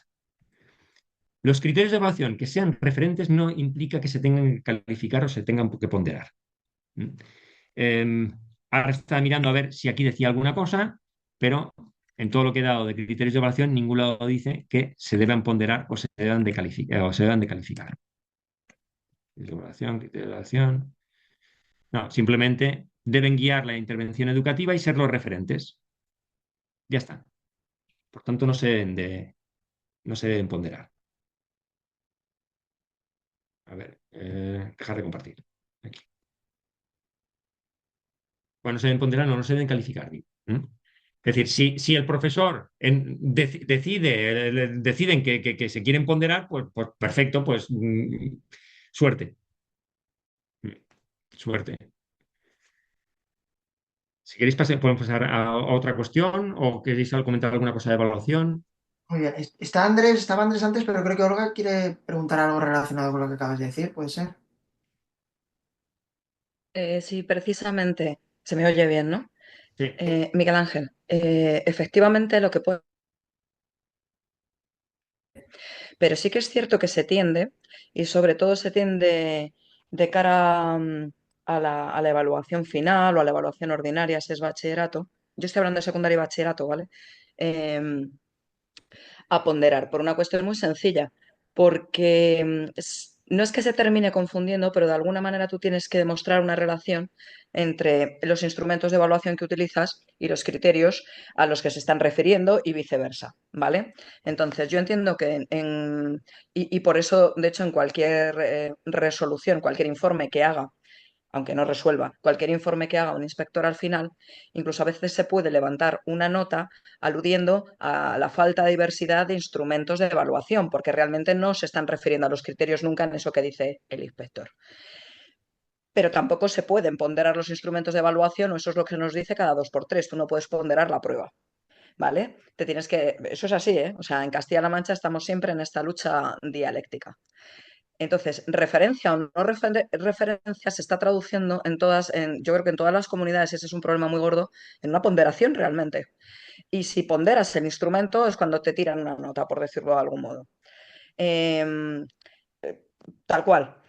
Los criterios de evaluación que sean referentes no implica que se tengan que calificar o se tengan que ponderar. Ahora está mirando a ver si aquí decía alguna cosa, pero en todo lo que he dado de criterios de evaluación, ningún lado dice que se deban ponderar o se deban de calificar. Criterios de evaluación. No, simplemente deben guiar la intervención educativa y ser los referentes. Ya está. Por tanto, no se deben ponderar. A ver, dejar de compartir. Aquí. Bueno, se deben ponderar, no se deben calificar. Es decir, si el profesor deciden que se quieren ponderar, pues perfecto, pues suerte. Suerte. Si queréis podemos pasar a otra cuestión o queréis comentar alguna cosa de evaluación. Muy bien. Estaba Andrés antes, pero creo que Olga quiere preguntar algo relacionado con lo que acabas de decir, ¿puede ser? Sí, precisamente, se me oye bien, ¿no? Sí. Miguel Ángel, efectivamente lo que puede... Pero sí que es cierto que se tiende, y sobre todo se tiende de cara a la evaluación final o a la evaluación ordinaria, si es bachillerato. Yo estoy hablando de secundaria y bachillerato, ¿vale? A ponderar, por una cuestión muy sencilla, porque no es que se termine confundiendo, pero de alguna manera tú tienes que demostrar una relación entre los instrumentos de evaluación que utilizas y los criterios a los que se están refiriendo y viceversa, ¿vale? Entonces, yo entiendo que y por eso, de hecho, en cualquier resolución, cualquier informe que haga, aunque no resuelva, cualquier informe que haga un inspector al final, incluso a veces se puede levantar una nota aludiendo a la falta de diversidad de instrumentos de evaluación, porque realmente no se están refiriendo a los criterios nunca en eso que dice el inspector. Pero tampoco se pueden ponderar los instrumentos de evaluación, o eso es lo que nos dice cada 2 por 3. Tú no puedes ponderar la prueba, ¿vale? Eso es así, ¿eh? O sea, en Castilla-La Mancha estamos siempre en esta lucha dialéctica. Entonces, referencia o no referencia se está traduciendo yo creo que en todas las comunidades, ese es un problema muy gordo, en una ponderación realmente. Y si ponderas el instrumento es cuando te tiran una nota, por decirlo de algún modo. Em, Tal cual.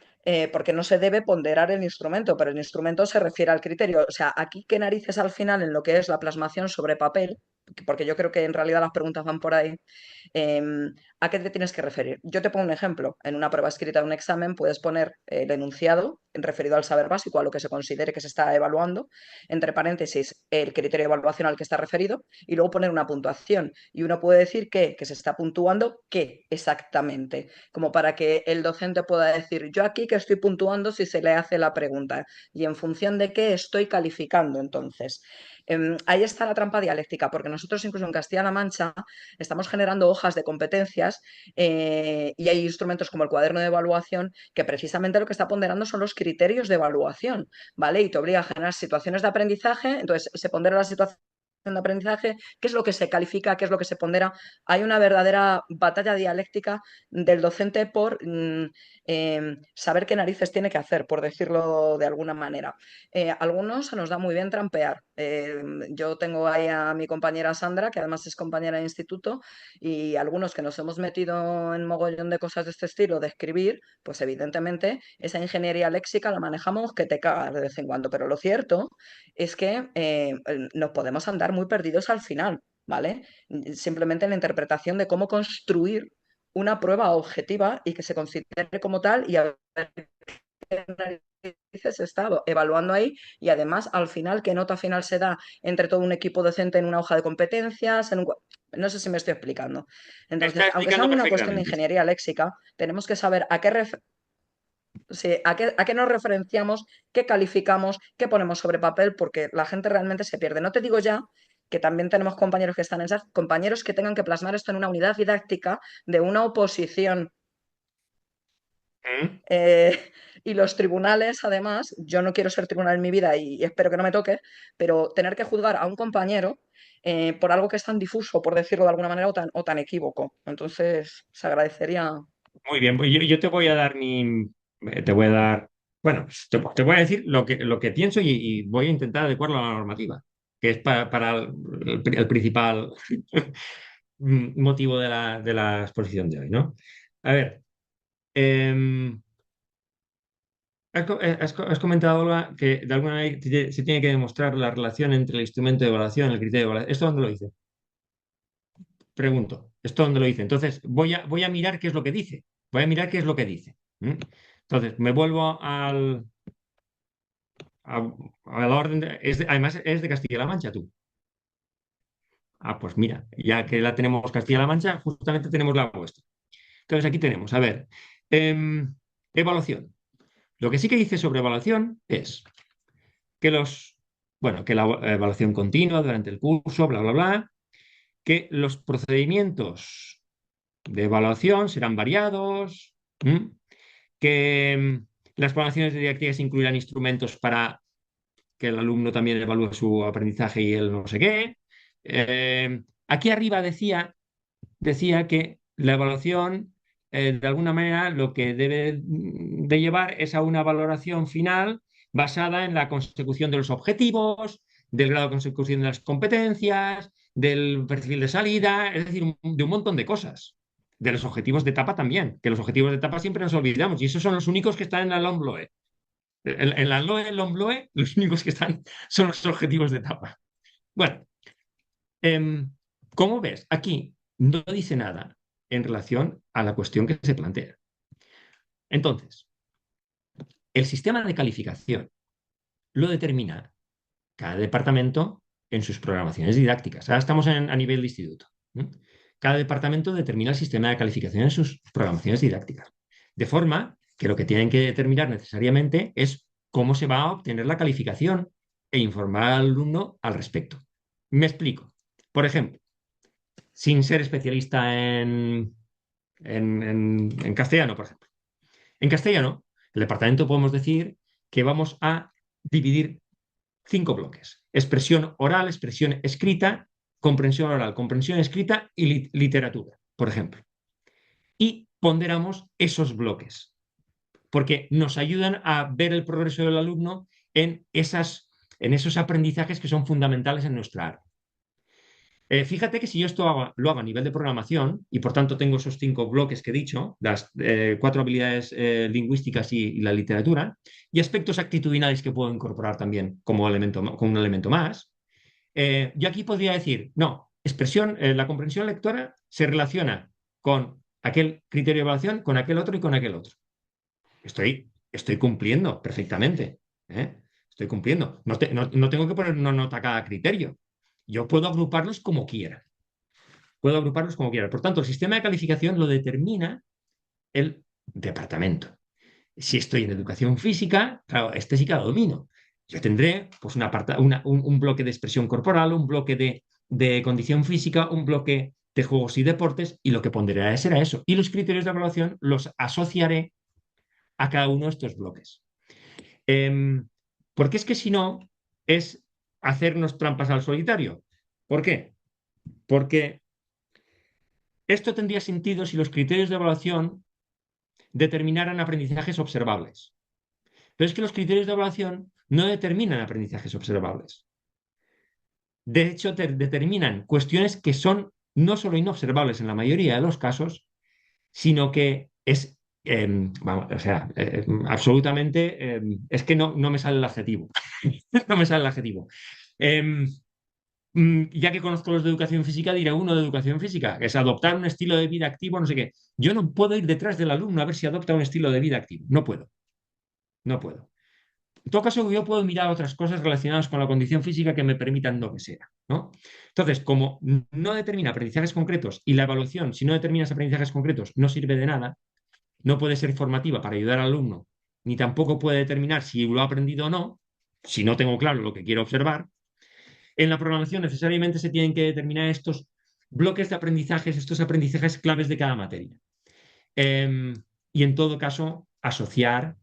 Porque no se debe ponderar el instrumento, pero el instrumento se refiere al criterio. O sea, aquí qué narices al final en lo que es la plasmación sobre papel, porque yo creo que en realidad las preguntas van por ahí. ¿A qué te tienes que referir? Yo te pongo un ejemplo. En una prueba escrita de un examen puedes poner el enunciado referido al saber básico, a lo que se considere que se está evaluando, entre paréntesis el criterio de evaluación al que está referido, y luego poner una puntuación. Y uno puede decir que se está puntuando qué exactamente, como para que el docente pueda decir, yo aquí que estoy puntuando si se le hace la pregunta y en función de qué estoy calificando entonces. Ahí está la trampa dialéctica, porque nosotros incluso en Castilla-La Mancha estamos generando hojas de competencias y hay instrumentos como el cuaderno de evaluación que precisamente lo que está ponderando son los criterios de evaluación, ¿vale? Y te obliga a generar situaciones de aprendizaje, entonces se pondera la situación de aprendizaje, qué es lo que se califica, qué es lo que se pondera. Hay una verdadera batalla dialéctica del docente por saber qué narices tiene que hacer, por decirlo de alguna manera. Algunos se nos da muy bien trampear. Yo tengo ahí a mi compañera Sandra, que además es compañera de instituto, y algunos que nos hemos metido en mogollón de cosas de este estilo, de escribir, pues evidentemente esa ingeniería léxica la manejamos que te cagas de vez en cuando, pero lo cierto es que nos podemos andar muy perdidos al final, ¿vale? Simplemente en la interpretación de cómo construir una prueba objetiva y que se considere como tal y a ver qué narices se está evaluando ahí y además al final qué nota final se da entre todo un equipo docente en una hoja de competencias, no sé si me estoy explicando. Me está Entonces, aunque sea explicando una cuestión de perfectamente. ingeniería léxica, tenemos que saber sí, a qué nos referenciamos, qué calificamos, qué ponemos sobre papel, porque la gente realmente se pierde. No te digo ya que también tenemos compañeros que están en SAT, compañeros que tengan que plasmar esto en una unidad didáctica de una oposición. ¿Mm? Y los tribunales, además, yo no quiero ser tribunal en mi vida y espero que no me toque, pero tener que juzgar a un compañero por algo que es tan difuso, por decirlo de alguna manera, o tan equívoco. Entonces, se agradecería. Muy bien, pues yo te voy a dar te voy a dar, bueno, te voy a decir lo que pienso y voy a intentar adecuarlo a la normativa, que es para el principal motivo de la exposición de hoy, ¿no? A ver, em, has comentado, Olga, que de alguna manera se tiene que demostrar la relación entre el instrumento de evaluación y el criterio de evaluación. ¿Esto dónde lo dice? Pregunto, ¿esto dónde lo dice? Entonces, voy a mirar qué es lo que dice. Voy a mirar qué es lo que dice. Entonces, me vuelvo a la orden. Además, es de Castilla-La Mancha, tú. Ah, pues mira, ya que la tenemos Castilla-La Mancha, justamente tenemos la vuestra. Entonces, aquí tenemos, a ver, evaluación. Lo que sí que dice sobre evaluación es que que la evaluación continua durante el curso, bla, bla, bla, que los procedimientos de evaluación serán variados, que las evaluaciones didácticas incluirán instrumentos para que el alumno también evalúe su aprendizaje y el no sé qué. Aquí arriba decía que la evaluación, de alguna manera, lo que debe de llevar es a una valoración final basada en la consecución de los objetivos, del grado de consecución de las competencias, del perfil de salida, es decir, de un montón de cosas. De los objetivos de etapa también, que los objetivos de etapa siempre nos olvidamos y esos son los únicos que están en la LOMLOE. En la LOMLOE, los únicos que están son los objetivos de etapa. Bueno, como ves, aquí no dice nada en relación a la cuestión que se plantea. Entonces, el sistema de calificación lo determina cada departamento en sus programaciones didácticas. Ahora estamos a nivel de instituto. Cada departamento determina el sistema de calificación en sus programaciones didácticas. De forma que lo que tienen que determinar necesariamente es cómo se va a obtener la calificación e informar al alumno al respecto. Me explico. Por ejemplo, sin ser especialista en castellano, por ejemplo. En castellano, el departamento podemos decir que vamos a dividir 5 bloques. Expresión oral, expresión escrita, comprensión oral, comprensión escrita y literatura, por ejemplo. Y ponderamos esos bloques, porque nos ayudan a ver el progreso del alumno en esos aprendizajes que son fundamentales en nuestra área. Fíjate que si yo lo hago a nivel de programación y por tanto tengo esos 5 bloques que he dicho, las 4 habilidades lingüísticas y la literatura, y aspectos actitudinales que puedo incorporar también como un elemento más, yo aquí podría decir, no, la comprensión lectora se relaciona con aquel criterio de evaluación, con aquel otro y con aquel otro. Estoy cumpliendo perfectamente. Estoy cumpliendo. No tengo que poner una nota a cada criterio. Yo puedo agruparlos como quiera. Por tanto, el sistema de calificación lo determina el departamento. Si estoy en educación física, claro, este sí que lo domino. Yo tendré pues, un bloque de expresión corporal, un bloque de condición física, un bloque de juegos y deportes, y lo que pondré será eso. Y los criterios de evaluación los asociaré a cada uno de estos bloques. Porque es que si no, es hacernos trampas al solitario. ¿Por qué? Porque esto tendría sentido si los criterios de evaluación determinaran aprendizajes observables. Pero es que los criterios de evaluación no determinan aprendizajes observables. De hecho, determinan cuestiones que son no solo inobservables en la mayoría de los casos, sino que es, absolutamente, es que no me sale el adjetivo. No me sale el adjetivo. Ya que conozco los de educación física, diré uno de educación física, que es adoptar un estilo de vida activo, no sé qué. Yo no puedo ir detrás del alumno a ver si adopta un estilo de vida activo. No puedo. No puedo. En todo caso, yo puedo mirar otras cosas relacionadas con la condición física que me permitan lo que sea, ¿no? Entonces, como no determina aprendizajes concretos y la evaluación, si no determinas aprendizajes concretos, no sirve de nada, no puede ser formativa para ayudar al alumno, ni tampoco puede determinar si lo ha aprendido o no, si no tengo claro lo que quiero observar. En la programación necesariamente se tienen que determinar estos bloques de aprendizajes, estos aprendizajes claves de cada materia. Y en todo caso, asociar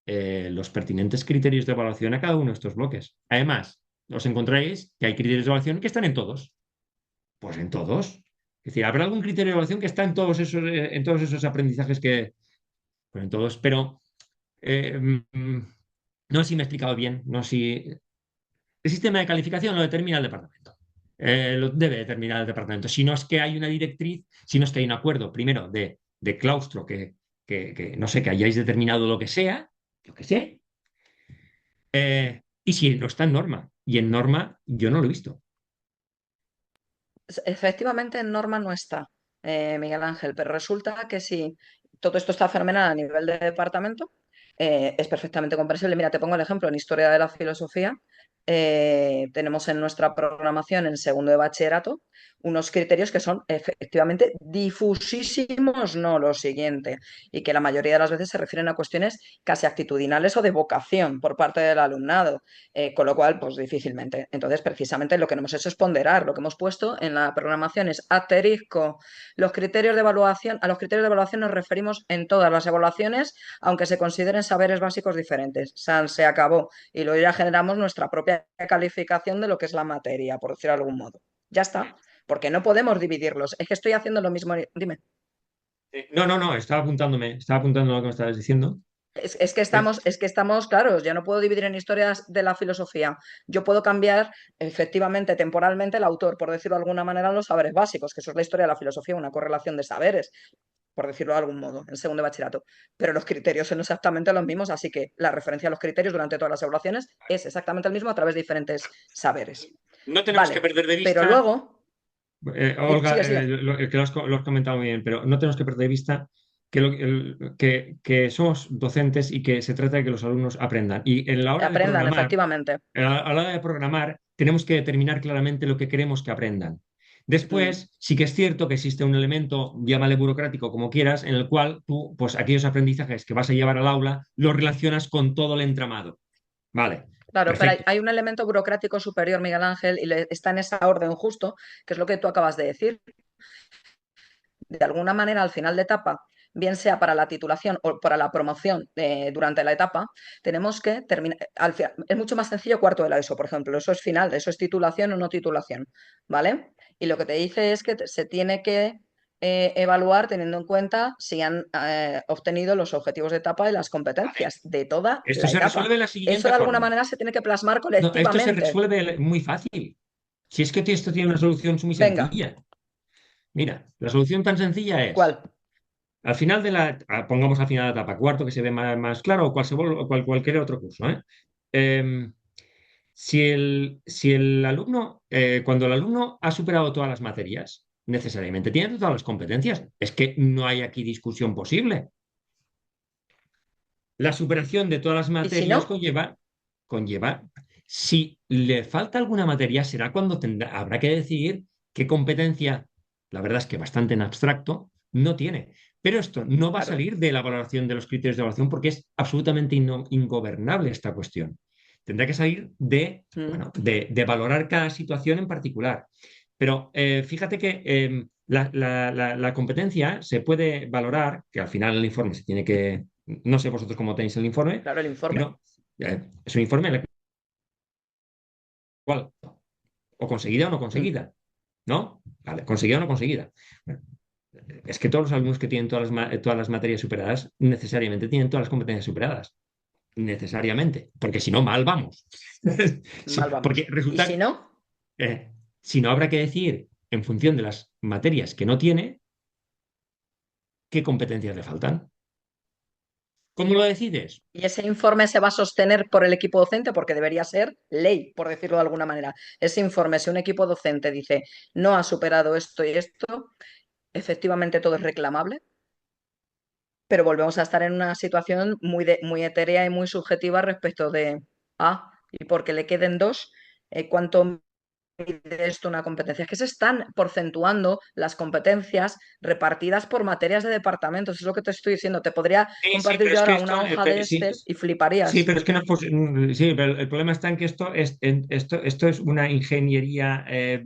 los pertinentes criterios de evaluación a cada uno de estos bloques. Además, os encontráis que hay criterios de evaluación que están en todos. Pues en todos. Es decir, habrá algún criterio de evaluación que está en todos esos aprendizajes que. Pues en todos, pero no sé si me he explicado bien, no sé si. El sistema de calificación lo determina el departamento. Lo debe determinar el departamento. Si no es que hay una directriz, si no es que hay un acuerdo, primero, de claustro que no sé, que hayáis determinado lo que sea, yo qué sé. Y si no está en norma. Y en norma yo no lo he visto. Efectivamente, en norma no está, Miguel Ángel, pero resulta que si todo esto está fenomenal a nivel de departamento, es perfectamente comprensible. Mira, te pongo el ejemplo, en Historia de la Filosofía, tenemos en nuestra programación en segundo de bachillerato unos criterios que son efectivamente difusísimos, no lo siguiente, y que la mayoría de las veces se refieren a cuestiones casi actitudinales o de vocación por parte del alumnado. Con lo cual, pues difícilmente. Entonces, precisamente lo que no hemos hecho es ponderar. Lo que hemos puesto en la programación es asterisco. Los criterios de evaluación, a los criterios de evaluación nos referimos en todas las evaluaciones, aunque se consideren saberes básicos diferentes. Se acabó. Y luego ya generamos nuestra propia calificación de lo que es la materia, por decirlo de algún modo. Ya está. Porque no podemos dividirlos. Es que estoy haciendo lo mismo. Dime. No, estaba apuntando lo que me estabas diciendo. Es que estamos claros, ya no puedo dividir en historias de la filosofía. Yo puedo cambiar efectivamente, temporalmente, el autor, por decirlo de alguna manera, en los saberes básicos, que eso es la historia de la filosofía, una correlación de saberes, por decirlo de algún modo, en segundo de bachillerato. Pero los criterios son exactamente los mismos, así que la referencia a los criterios durante todas las evaluaciones es exactamente el mismo a través de diferentes saberes. No tenemos que Vale, perder de pero vista. luego. Olga, Sigue. que lo has comentado muy bien, pero no tenemos que perder de vista que somos docentes y que se trata de que los alumnos aprendan. Y en la hora de Aprendan, programar, efectivamente. a la hora de programar, tenemos que determinar claramente lo que queremos que aprendan. Después, sí que es cierto que existe un elemento, llámale burocrático como quieras, en el cual tú, pues aquellos aprendizajes que vas a llevar al aula, los relacionas con todo el entramado. Vale. Claro, pero Perfecto. hay un elemento burocrático superior, Miguel Ángel, y está en esa orden justo, que es lo que tú acabas de decir. De alguna manera, al final de etapa, bien sea para la titulación o para la promoción durante la etapa, tenemos que terminar. Es mucho más sencillo cuarto de la ESO, por ejemplo. Eso es final, eso es titulación o no titulación, ¿vale? Y lo que te dice es que se tiene que evaluar teniendo en cuenta si han obtenido los objetivos de etapa y las competencias de toda Esto la se etapa. resuelve de la Eso siguiente de alguna forma. manera se tiene que plasmar No, esto se colectivamente. resuelve muy fácil. Si es que esto tiene una solución muy Venga, sencilla. Mira, la solución tan sencilla es, ¿cuál? al final pongamos al final de la etapa, cuarto que se ve más claro, o cualquier otro curso, ¿eh? Em, si el alumno, cuando el alumno ha superado todas las materias, necesariamente tiene todas las competencias. Es que no hay aquí discusión posible. La superación de todas las ¿Y si materias no? conlleva, si le falta alguna materia, será cuando habrá que decidir qué competencia, la verdad es que bastante en abstracto, no tiene. Pero esto no va a Claro. salir de la valoración de los criterios de evaluación porque es absolutamente ingobernable esta cuestión. Tendrá que salir bueno, de valorar cada situación en particular. Pero fíjate que la competencia se puede valorar, que al final el informe se tiene que... No sé vosotros cómo tenéis el informe, Claro, el informe. pero es un informe en el cual o conseguida o no conseguida, ¿no? Vale, conseguida o no conseguida. Bueno, es que todos los alumnos que tienen todas las materias superadas necesariamente tienen todas las competencias superadas. Necesariamente, porque si no, mal vamos. Sí, Mal vamos. porque ¿Y resulta, si no? si no, habrá que decir, en función de las materias que no tiene, qué competencias le faltan. ¿Cómo lo decides? Y ese informe se va a sostener por el equipo docente porque debería ser ley, por decirlo de alguna manera. Ese informe, si un equipo docente dice no ha superado esto y esto, efectivamente todo es reclamable, pero volvemos a estar en una situación muy etérea y muy subjetiva respecto de, y porque le queden dos, ¿cuánto mide esto una competencia? Es que se están porcentuando las competencias repartidas por materias de departamentos, es lo que te estoy diciendo. Te podría Sí, sí, compartir pero yo es que ahora esto, una hoja de sí, Excel y sí, fliparías. pero es que no es sí, pero el problema está en que esto es una ingeniería Es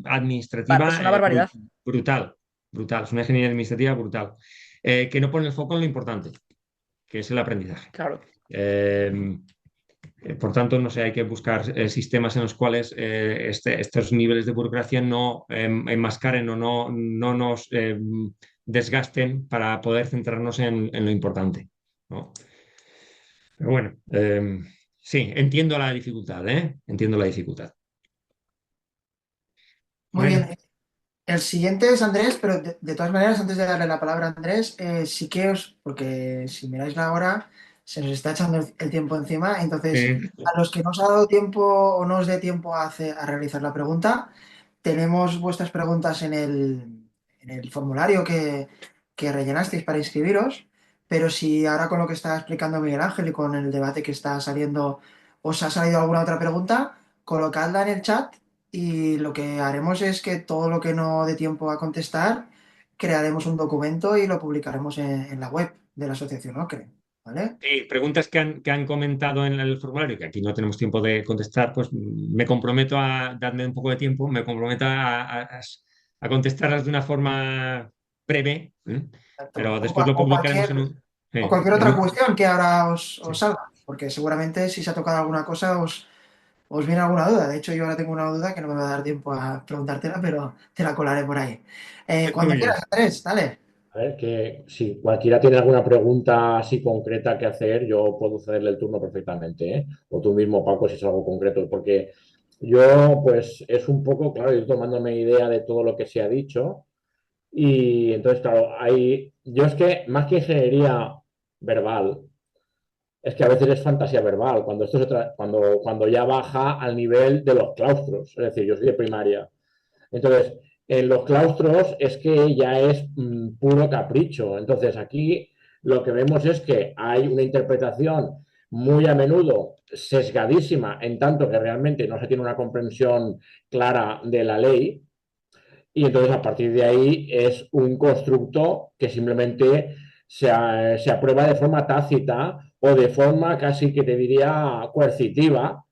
administrativa una barbaridad. brutal, brutal, es una ingeniería administrativa brutal, que no pone el foco en lo importante, que es el aprendizaje. Claro. Por tanto, no sé, hay que buscar sistemas en los cuales estos niveles de burocracia no enmascaren o no nos desgasten para poder centrarnos en lo importante, ¿no? Pero bueno, sí, entiendo la dificultad, ¿eh? Entiendo la dificultad. Muy Bueno, bien. El siguiente es Andrés, pero de todas maneras, antes de darle la palabra a Andrés, sí que porque si miráis la hora, se nos está echando el tiempo encima. Entonces, a los que no os ha dado tiempo o no os dé tiempo a realizar la pregunta, tenemos vuestras preguntas en el formulario que rellenasteis para inscribiros. Pero si ahora con lo que está explicando Miguel Ángel y con el debate que está saliendo, os ha salido alguna otra pregunta, colocadla en el chat y lo que haremos es que todo lo que no dé tiempo a contestar, crearemos un documento y lo publicaremos en la web de la asociación OCRE, ¿vale? sí, preguntas que han comentado en el formulario, que aquí no tenemos tiempo de contestar, pues me comprometo a darme un poco de tiempo, me comprometo a contestarlas de una forma breve, ¿eh? Exacto. Pero O, después lo o publicaremos cualquier, o cualquier en otra un... cuestión que ahora os Sí. salga, porque seguramente si se ha tocado alguna cosa os viene alguna duda. De hecho, yo ahora tengo una duda que no me va a dar tiempo a preguntártela, pero te la colaré por ahí. Cuando Muy quieras, bien. Andrés, dale. A ver, que si cualquiera tiene alguna pregunta así concreta que hacer, yo puedo cederle el turno perfectamente, ¿eh? O tú mismo, Paco, si es algo concreto, porque yo, pues, es un poco, claro, yo tomándome idea de todo lo que se ha dicho, y entonces, claro, yo es que más que ingeniería verbal, es que a veces es fantasía verbal, cuando esto cuando ya baja al nivel de los claustros, es decir, yo soy de primaria. Entonces, en los claustros es que ya es puro capricho. Entonces, aquí lo que vemos es que hay una interpretación muy a menudo sesgadísima, en tanto que realmente no se tiene una comprensión clara de la ley. Y entonces, a partir de ahí, es un constructo que simplemente se aprueba de forma tácita o de forma casi que te diría coercitiva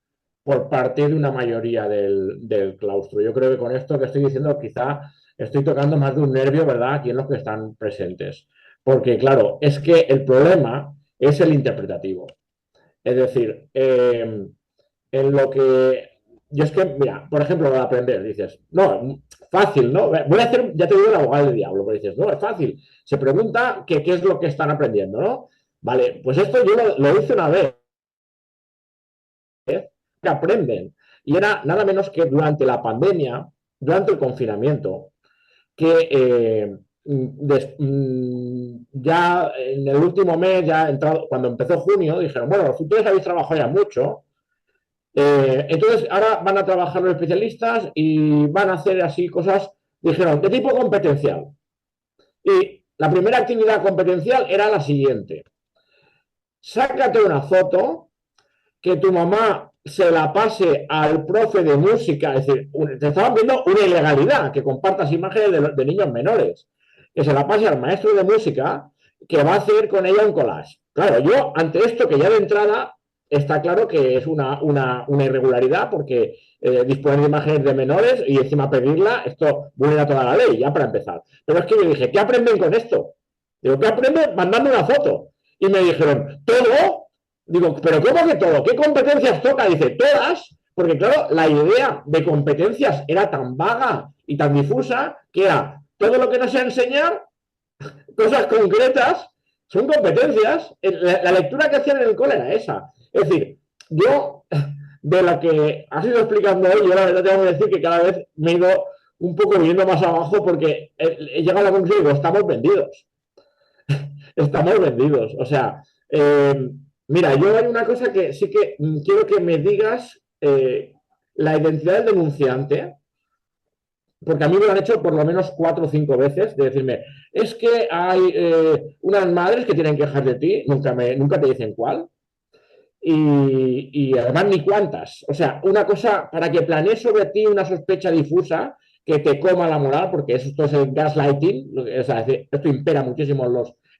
por parte de una mayoría del claustro. Yo creo que con esto que estoy diciendo quizá estoy tocando más de un nervio, ¿verdad?, aquí en los que están presentes. Porque, claro, es que el problema es el interpretativo. Es decir, en lo que... Yo es que, mira, por ejemplo, lo de aprender, dices, no, fácil, ¿no? Voy a hacer, ya te digo, el abogado del diablo, pero dices, no, es fácil. Se pregunta qué es lo que están aprendiendo, ¿no? Vale, pues esto yo lo hice una vez, que aprenden. Y era nada menos que durante la pandemia, durante el confinamiento, que ya en el último mes, ya entrado, cuando empezó junio, dijeron, bueno, los futuros habéis trabajado ya mucho, entonces ahora van a trabajar los especialistas y van a hacer así cosas, dijeron, de tipo competencial. Y la primera actividad competencial era la siguiente. Sácate una foto que tu mamá se la pase al profe de música, es decir, te estaban viendo una ilegalidad, que compartas imágenes de niños menores, que se la pase al maestro de música, que va a hacer con ella un collage. Claro, yo ante esto, que ya de entrada está claro que es una irregularidad porque disponer de imágenes de menores y encima pedirla, esto vulnera toda la ley, ya para empezar. Pero es que yo dije, ¿qué aprenden con esto? Digo, ¿qué aprenden mandando una foto? Y me dijeron, ¿todo? Digo, ¿pero cómo que todo? ¿Qué competencias toca? Dice, todas, porque claro, la idea de competencias era tan vaga y tan difusa que era todo lo que no sea enseñar, cosas concretas, son competencias. La lectura que hacían en el cole era esa. Es decir, yo, de lo que has ido explicando hoy, yo la verdad tengo que decir que cada vez me he ido un poco viendo más abajo porque he llegado a la conclusión de que estamos vendidos. Estamos vendidos. O sea, mira, yo hay una cosa que sí que quiero que me digas, la identidad del denunciante, porque a mí me lo han hecho por lo menos 4 o 5 veces, de decirme, es que hay unas madres que tienen quejas de ti, nunca te dicen cuál, y además ni cuántas. O sea, una cosa para que planees sobre ti una sospecha difusa que te coma la moral, porque esto es el gaslighting, o sea, esto impera muchísimo en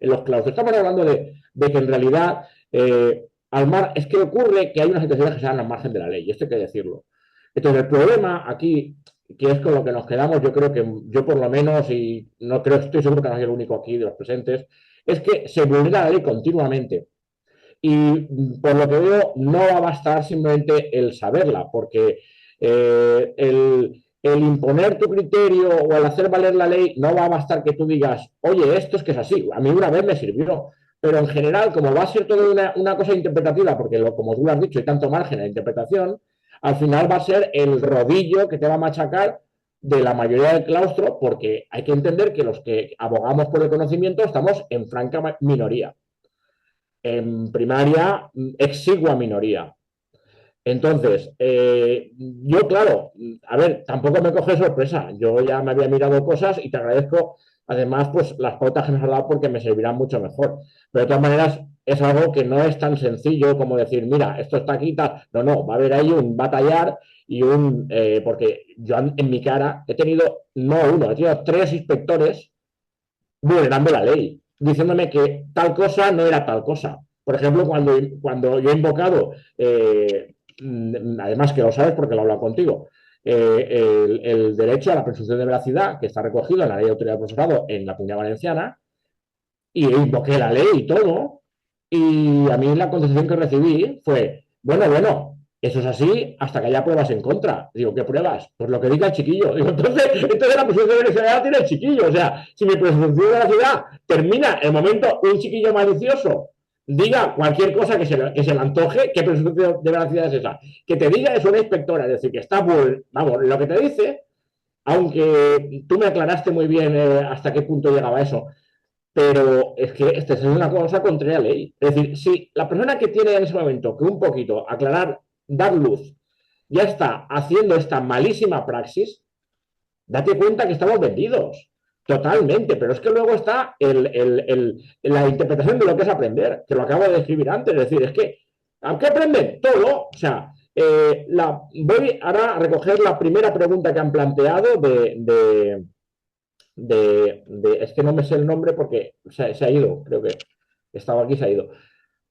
los claustros. Estamos hablando de que en realidad es que ocurre que hay unas situaciones que se dan al margen de la ley, y esto hay que decirlo. Entonces, el problema aquí, que es con lo que nos quedamos, yo creo que yo por lo menos, y no creo, estoy seguro que no soy el único aquí de los presentes, es que se vulnera la ley continuamente. Y por lo que veo, no va a bastar simplemente el saberla, porque el imponer tu criterio o el hacer valer la ley no va a bastar que tú digas, oye, esto es que es así, a mí una vez me sirvió. Pero en general, como va a ser toda una cosa interpretativa, porque como tú lo has dicho, hay tanto margen a la interpretación, al final va a ser el rodillo que te va a machacar de la mayoría del claustro, porque hay que entender que los que abogamos por el conocimiento estamos en franca minoría. En primaria, exigua minoría. Entonces, yo, claro, a ver, tampoco me coge sorpresa. Yo ya me había mirado cosas y te agradezco, además, pues las pautas que me has dado porque me servirán mucho mejor. Pero de todas maneras, es algo que no es tan sencillo como decir, mira, esto está aquí, tal. No, no, va a haber ahí un batallar y porque yo en mi cara he tenido, no uno, he tenido 3 inspectores vulnerando la ley, diciéndome que tal cosa no era tal cosa. Por ejemplo, cuando yo he invocado, además que lo sabes porque lo he hablado contigo, el derecho a la presunción de veracidad que está recogido en la ley de autoridad del profesorado en la Comunidad Valenciana, y invoqué la ley y todo, y a mí la contestación que recibí fue, bueno, eso es así hasta que haya pruebas en contra. Digo, ¿qué pruebas? Pues lo que diga el chiquillo. Digo, entonces la presunción de veracidad tiene el chiquillo. O sea, si mi presunción de veracidad termina en el momento un chiquillo malicioso diga cualquier cosa que se le antoje, ¿qué presunción de veracidad es esa? Que te diga es una inspectora, es decir, que está, vamos, lo que te dice, aunque tú me aclaraste muy bien hasta qué punto llegaba eso, pero es que esta es una cosa contraria a la ley. Es decir, si la persona que tiene en ese momento que un poquito aclarar, dar luz, ya está haciendo esta malísima praxis, date cuenta que estamos vendidos. Totalmente, pero es que luego está la interpretación de lo que es aprender, que lo acabo de describir antes. Es decir, es que, ¿qué aprenden? Todo. O sea, voy ahora a recoger la primera pregunta que han planteado es que no me sé el nombre porque se ha ido, creo que estaba aquí, se ha ido.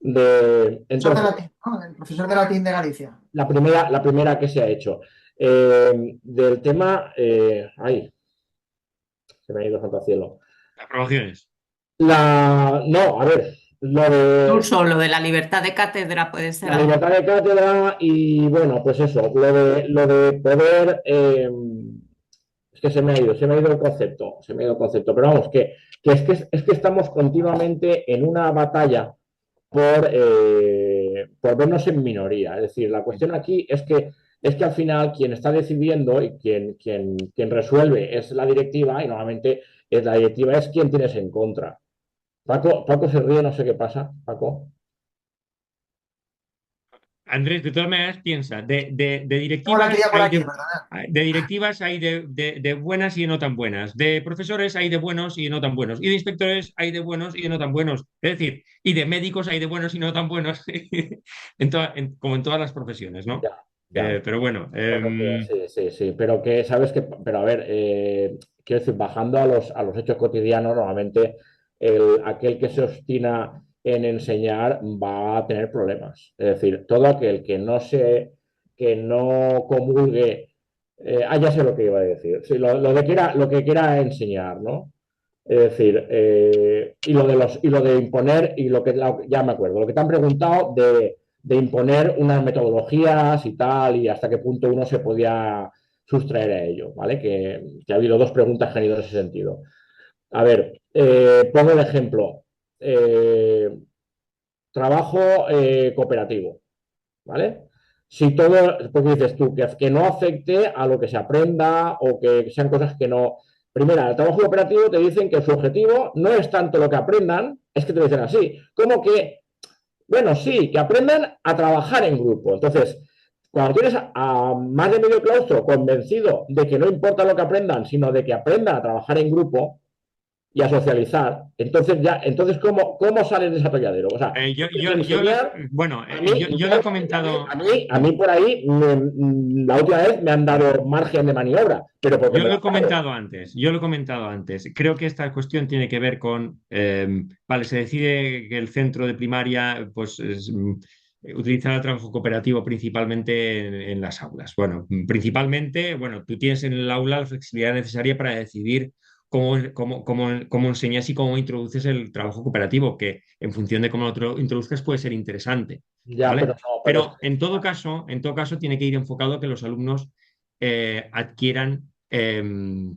Entonces, Latín, ¿no? El profesor de latín de Galicia. la primera que se ha hecho. Del tema, ay, se me ha ido santo al cielo. Aprobaciones. No, a ver, Incluso lo de la libertad de cátedra puede ser la algo. libertad de cátedra y bueno, pues eso, lo de poder, es que se me ha ido el concepto, pero vamos, que estamos continuamente en una batalla por vernos en minoría. Es decir, la cuestión aquí es que al final quien está decidiendo y quien resuelve es la directiva y normalmente la directiva es quien tienes en contra. Paco se ríe, no sé qué pasa, Paco. Andrés, de todas maneras, piensa, de Tengo la directivas cría por hay aquí, ¿verdad? de directivas hay de buenas y de no tan buenas, de profesores hay de buenos y de no tan buenos, y de inspectores hay de buenos y de no tan buenos, es decir, y de médicos hay de buenos y no tan buenos, como en todas las profesiones, ¿no? Ya, ya. Pero bueno, Sí, pero que, ¿sabes qué? Pero a ver, quiero decir, bajando a los hechos cotidianos, normalmente aquel que se obstina en enseñar va a tener problemas. Es decir, todo aquel que no comulgue, ya sé lo que iba a decir, sí, lo que quiera enseñar, ¿no? Es decir, y lo de imponer, ya me acuerdo, lo que te han preguntado de imponer unas metodologías y tal, y hasta qué punto uno se podía sustraer a ello, ¿vale? Que ha habido dos preguntas que han ido en ese sentido. A ver, pongo el ejemplo. Trabajo cooperativo, ¿vale? Si todo, porque dices tú, que no afecte a lo que se aprenda o que sean cosas que no. Primero, el trabajo cooperativo te dicen que su objetivo no es tanto lo que aprendan, es que te lo dicen así, como que, bueno, sí, que aprendan a trabajar en grupo. Entonces, cuando tienes a más de medio claustro convencido de que no importa lo que aprendan, sino de que aprendan a trabajar en grupo, y a socializar, entonces ¿cómo sales de ese atolladero? O sea, bueno, a mí, yo lo he comentado. a mí por ahí la última vez me han dado margen de maniobra, pero porque Yo lo he comentado antes, yo lo he comentado antes. Creo que esta cuestión tiene que ver con, vale, se decide que el centro de primaria, pues, utilizar el trabajo cooperativo principalmente en las aulas. Bueno, principalmente, bueno, tú tienes en el aula la flexibilidad necesaria para decidir cómo enseñas y cómo introduces el trabajo cooperativo, que en función de cómo lo introduzcas puede ser interesante, ya, ¿vale? pero no, Pero en todo caso, tiene que ir enfocado a que los alumnos adquieran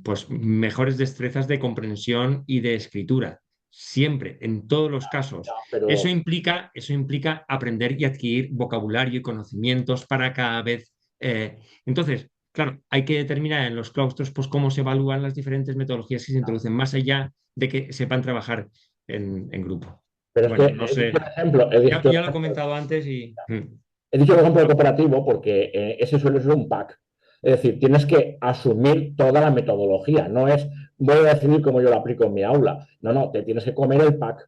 pues mejores destrezas de comprensión y de escritura. Siempre, en todos los casos. pero Eso implica aprender y adquirir vocabulario y conocimientos para cada vez. Entonces, claro, hay que determinar en los claustros pues, cómo se evalúan las diferentes metodologías que se introducen, más allá de que sepan trabajar en grupo. es Bueno, que no he dicho sé. un ejemplo, Ya lo he comentado antes y. he dicho el ejemplo de cooperativo porque ese suele ser un pack. Es decir, tienes que asumir toda la metodología. No es voy a decidir cómo yo lo aplico en mi aula. No, te tienes que comer el pack.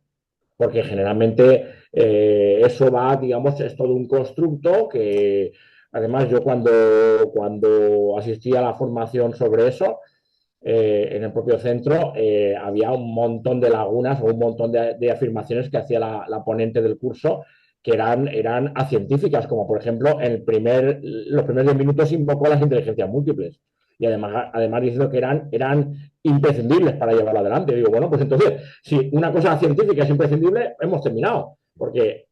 Porque generalmente eso va, digamos, es todo un constructo que, además, yo cuando asistí a la formación sobre eso, en el propio centro, había un montón de lagunas o un montón de afirmaciones que hacía la ponente del curso que eran acientíficas, como por ejemplo, los primeros 10 minutos invocó las inteligencias múltiples. Y además diciendo que eran imprescindibles para llevarlo adelante. Digo, bueno, pues entonces, si una cosa científica es imprescindible, hemos terminado. Porque,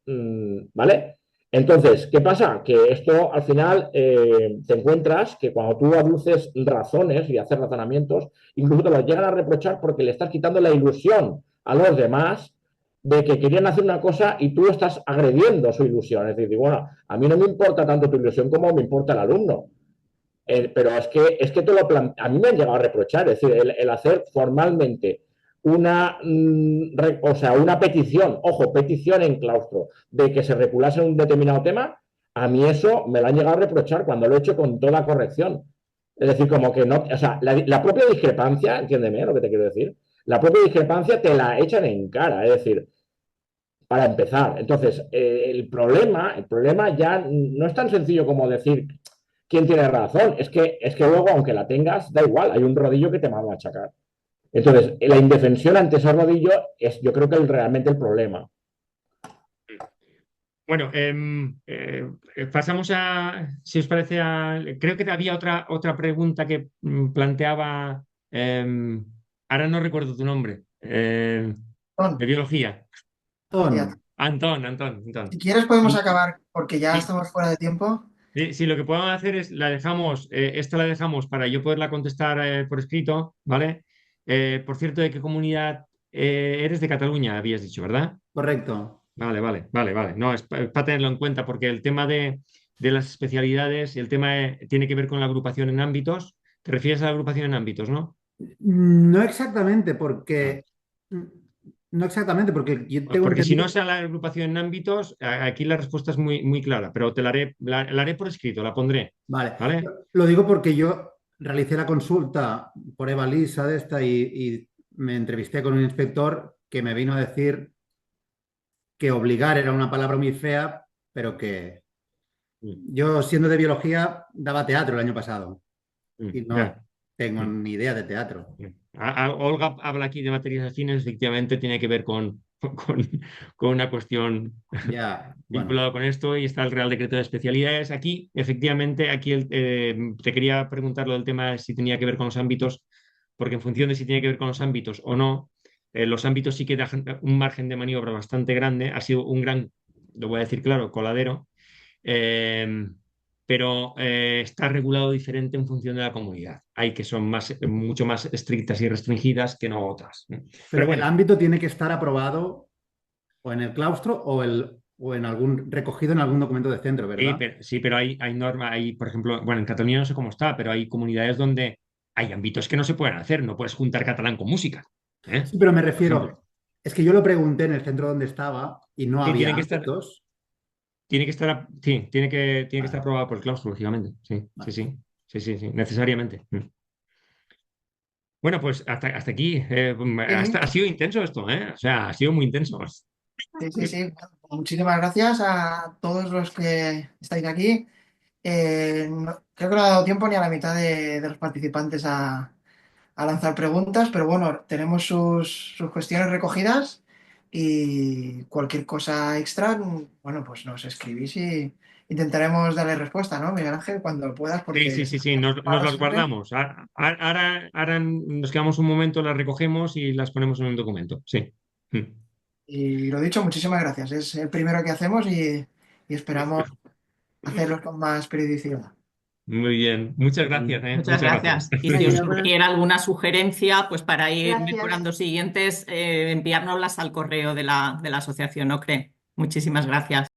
¿vale? Entonces, ¿qué pasa? Que esto al final te encuentras que cuando tú aduces razones y haces razonamientos, incluso te los llegan a reprochar porque le estás quitando la ilusión a los demás de que querían hacer una cosa y tú estás agrediendo su ilusión. Es decir, bueno, a mí no me importa tanto tu ilusión como me importa el alumno. Pero es que a mí me han llegado a reprochar, es decir, el hacer formalmente o sea, una petición, ojo, petición en claustro, de que se regulase un determinado tema, a mí eso me lo han llegado a reprochar cuando lo he hecho con toda corrección. Es decir, como que no, o sea, la propia discrepancia, entiéndeme lo que te quiero decir, la propia discrepancia te la echan en cara, es decir, para empezar. Entonces, el problema ya no es tan sencillo como decir quién tiene razón, es que luego, aunque la tengas, da igual, hay un rodillo que te va a machacar. Entonces, la indefensión ante ese rodillo es, yo creo que realmente el problema. Bueno, pasamos si os parece, creo que había otra pregunta que planteaba, ahora no recuerdo tu nombre, de biología. Fíjate. Antón. Si quieres podemos Y- acabar porque ya y- estamos fuera de tiempo. Sí, lo que podemos hacer es, esta la dejamos para yo poderla contestar por escrito, ¿vale? Por cierto, ¿de qué comunidad eres? De Cataluña, habías dicho, ¿verdad? Correcto. Vale. No, es para tenerlo en cuenta porque el tema de las especialidades y el tema tiene que ver con la agrupación en ámbitos. ¿Te refieres a la agrupación en ámbitos, no? No exactamente, porque no exactamente, porque yo tengo Porque si no entendido. es a la agrupación en ámbitos, aquí la respuesta es muy clara, pero te la haré por escrito, la pondré, Vale, ¿vale? lo digo porque yo realicé la consulta por Eva Lisa de esta y me entrevisté con un inspector que me vino a decir que obligar era una palabra muy fea, pero que yo, siendo de biología, daba teatro el año pasado y no Ya. tengo ni idea de teatro. Olga habla aquí de materias afines, efectivamente tiene que ver con una cuestión Ya, bueno, vinculada con esto y está el Real Decreto de Especialidades. Aquí, efectivamente, te quería preguntar lo del tema de si tenía que ver con los ámbitos, porque en función de si tiene que ver con los ámbitos o no, los ámbitos sí que dejan un margen de maniobra bastante grande. Ha sido un gran, lo voy a decir claro, coladero. Eh, pero está regulado diferente en función de la comunidad. Hay que son mucho más estrictas y restringidas que no otras. Pero pero el bueno, ámbito tiene que estar aprobado o en el claustro o en algún recogido en algún documento de centro, ¿verdad? sí, pero hay normas, por ejemplo, bueno, en Cataluña no sé cómo está, pero hay comunidades donde hay ámbitos que no se pueden hacer, no puedes juntar catalán con música, Sí, pero me por ejemplo. refiero, es que yo lo pregunté en el centro donde estaba y no Sí, había tiene que estar, ámbitos. sí, tiene que estar Vale, aprobado por el claustro, lógicamente. Sí, sí, vale. sí, sí, sí, sí, necesariamente. Bueno, pues hasta aquí. Sí, Ha sido intenso esto, ¿eh? O sea, ha sido muy intenso. sí, sí, sí. Muchísimas gracias a todos los que estáis aquí. Creo que no ha dado tiempo ni a la mitad de los participantes a lanzar preguntas, pero bueno, tenemos sus cuestiones recogidas y cualquier cosa extra, bueno, pues nos escribís y intentaremos darle respuesta, ¿no, Miguel Ángel? Cuando puedas, Sí, porque sí, sí, estamos sí, nos ocupados las siempre. guardamos. Ahora nos quedamos un momento, las recogemos y las ponemos en un documento. Sí. Mm. Y lo dicho, muchísimas gracias. Es el primero que hacemos y esperamos hacerlos con más periodicidad. Muy bien. Muchas gracias, ¿eh? Muchas Muchas gracias. gracias. Y si os Adiós. surgiera alguna sugerencia, pues para ir Gracias. mejorando siguientes, enviárnoslas al correo de la asociación OCRE. Muchísimas gracias.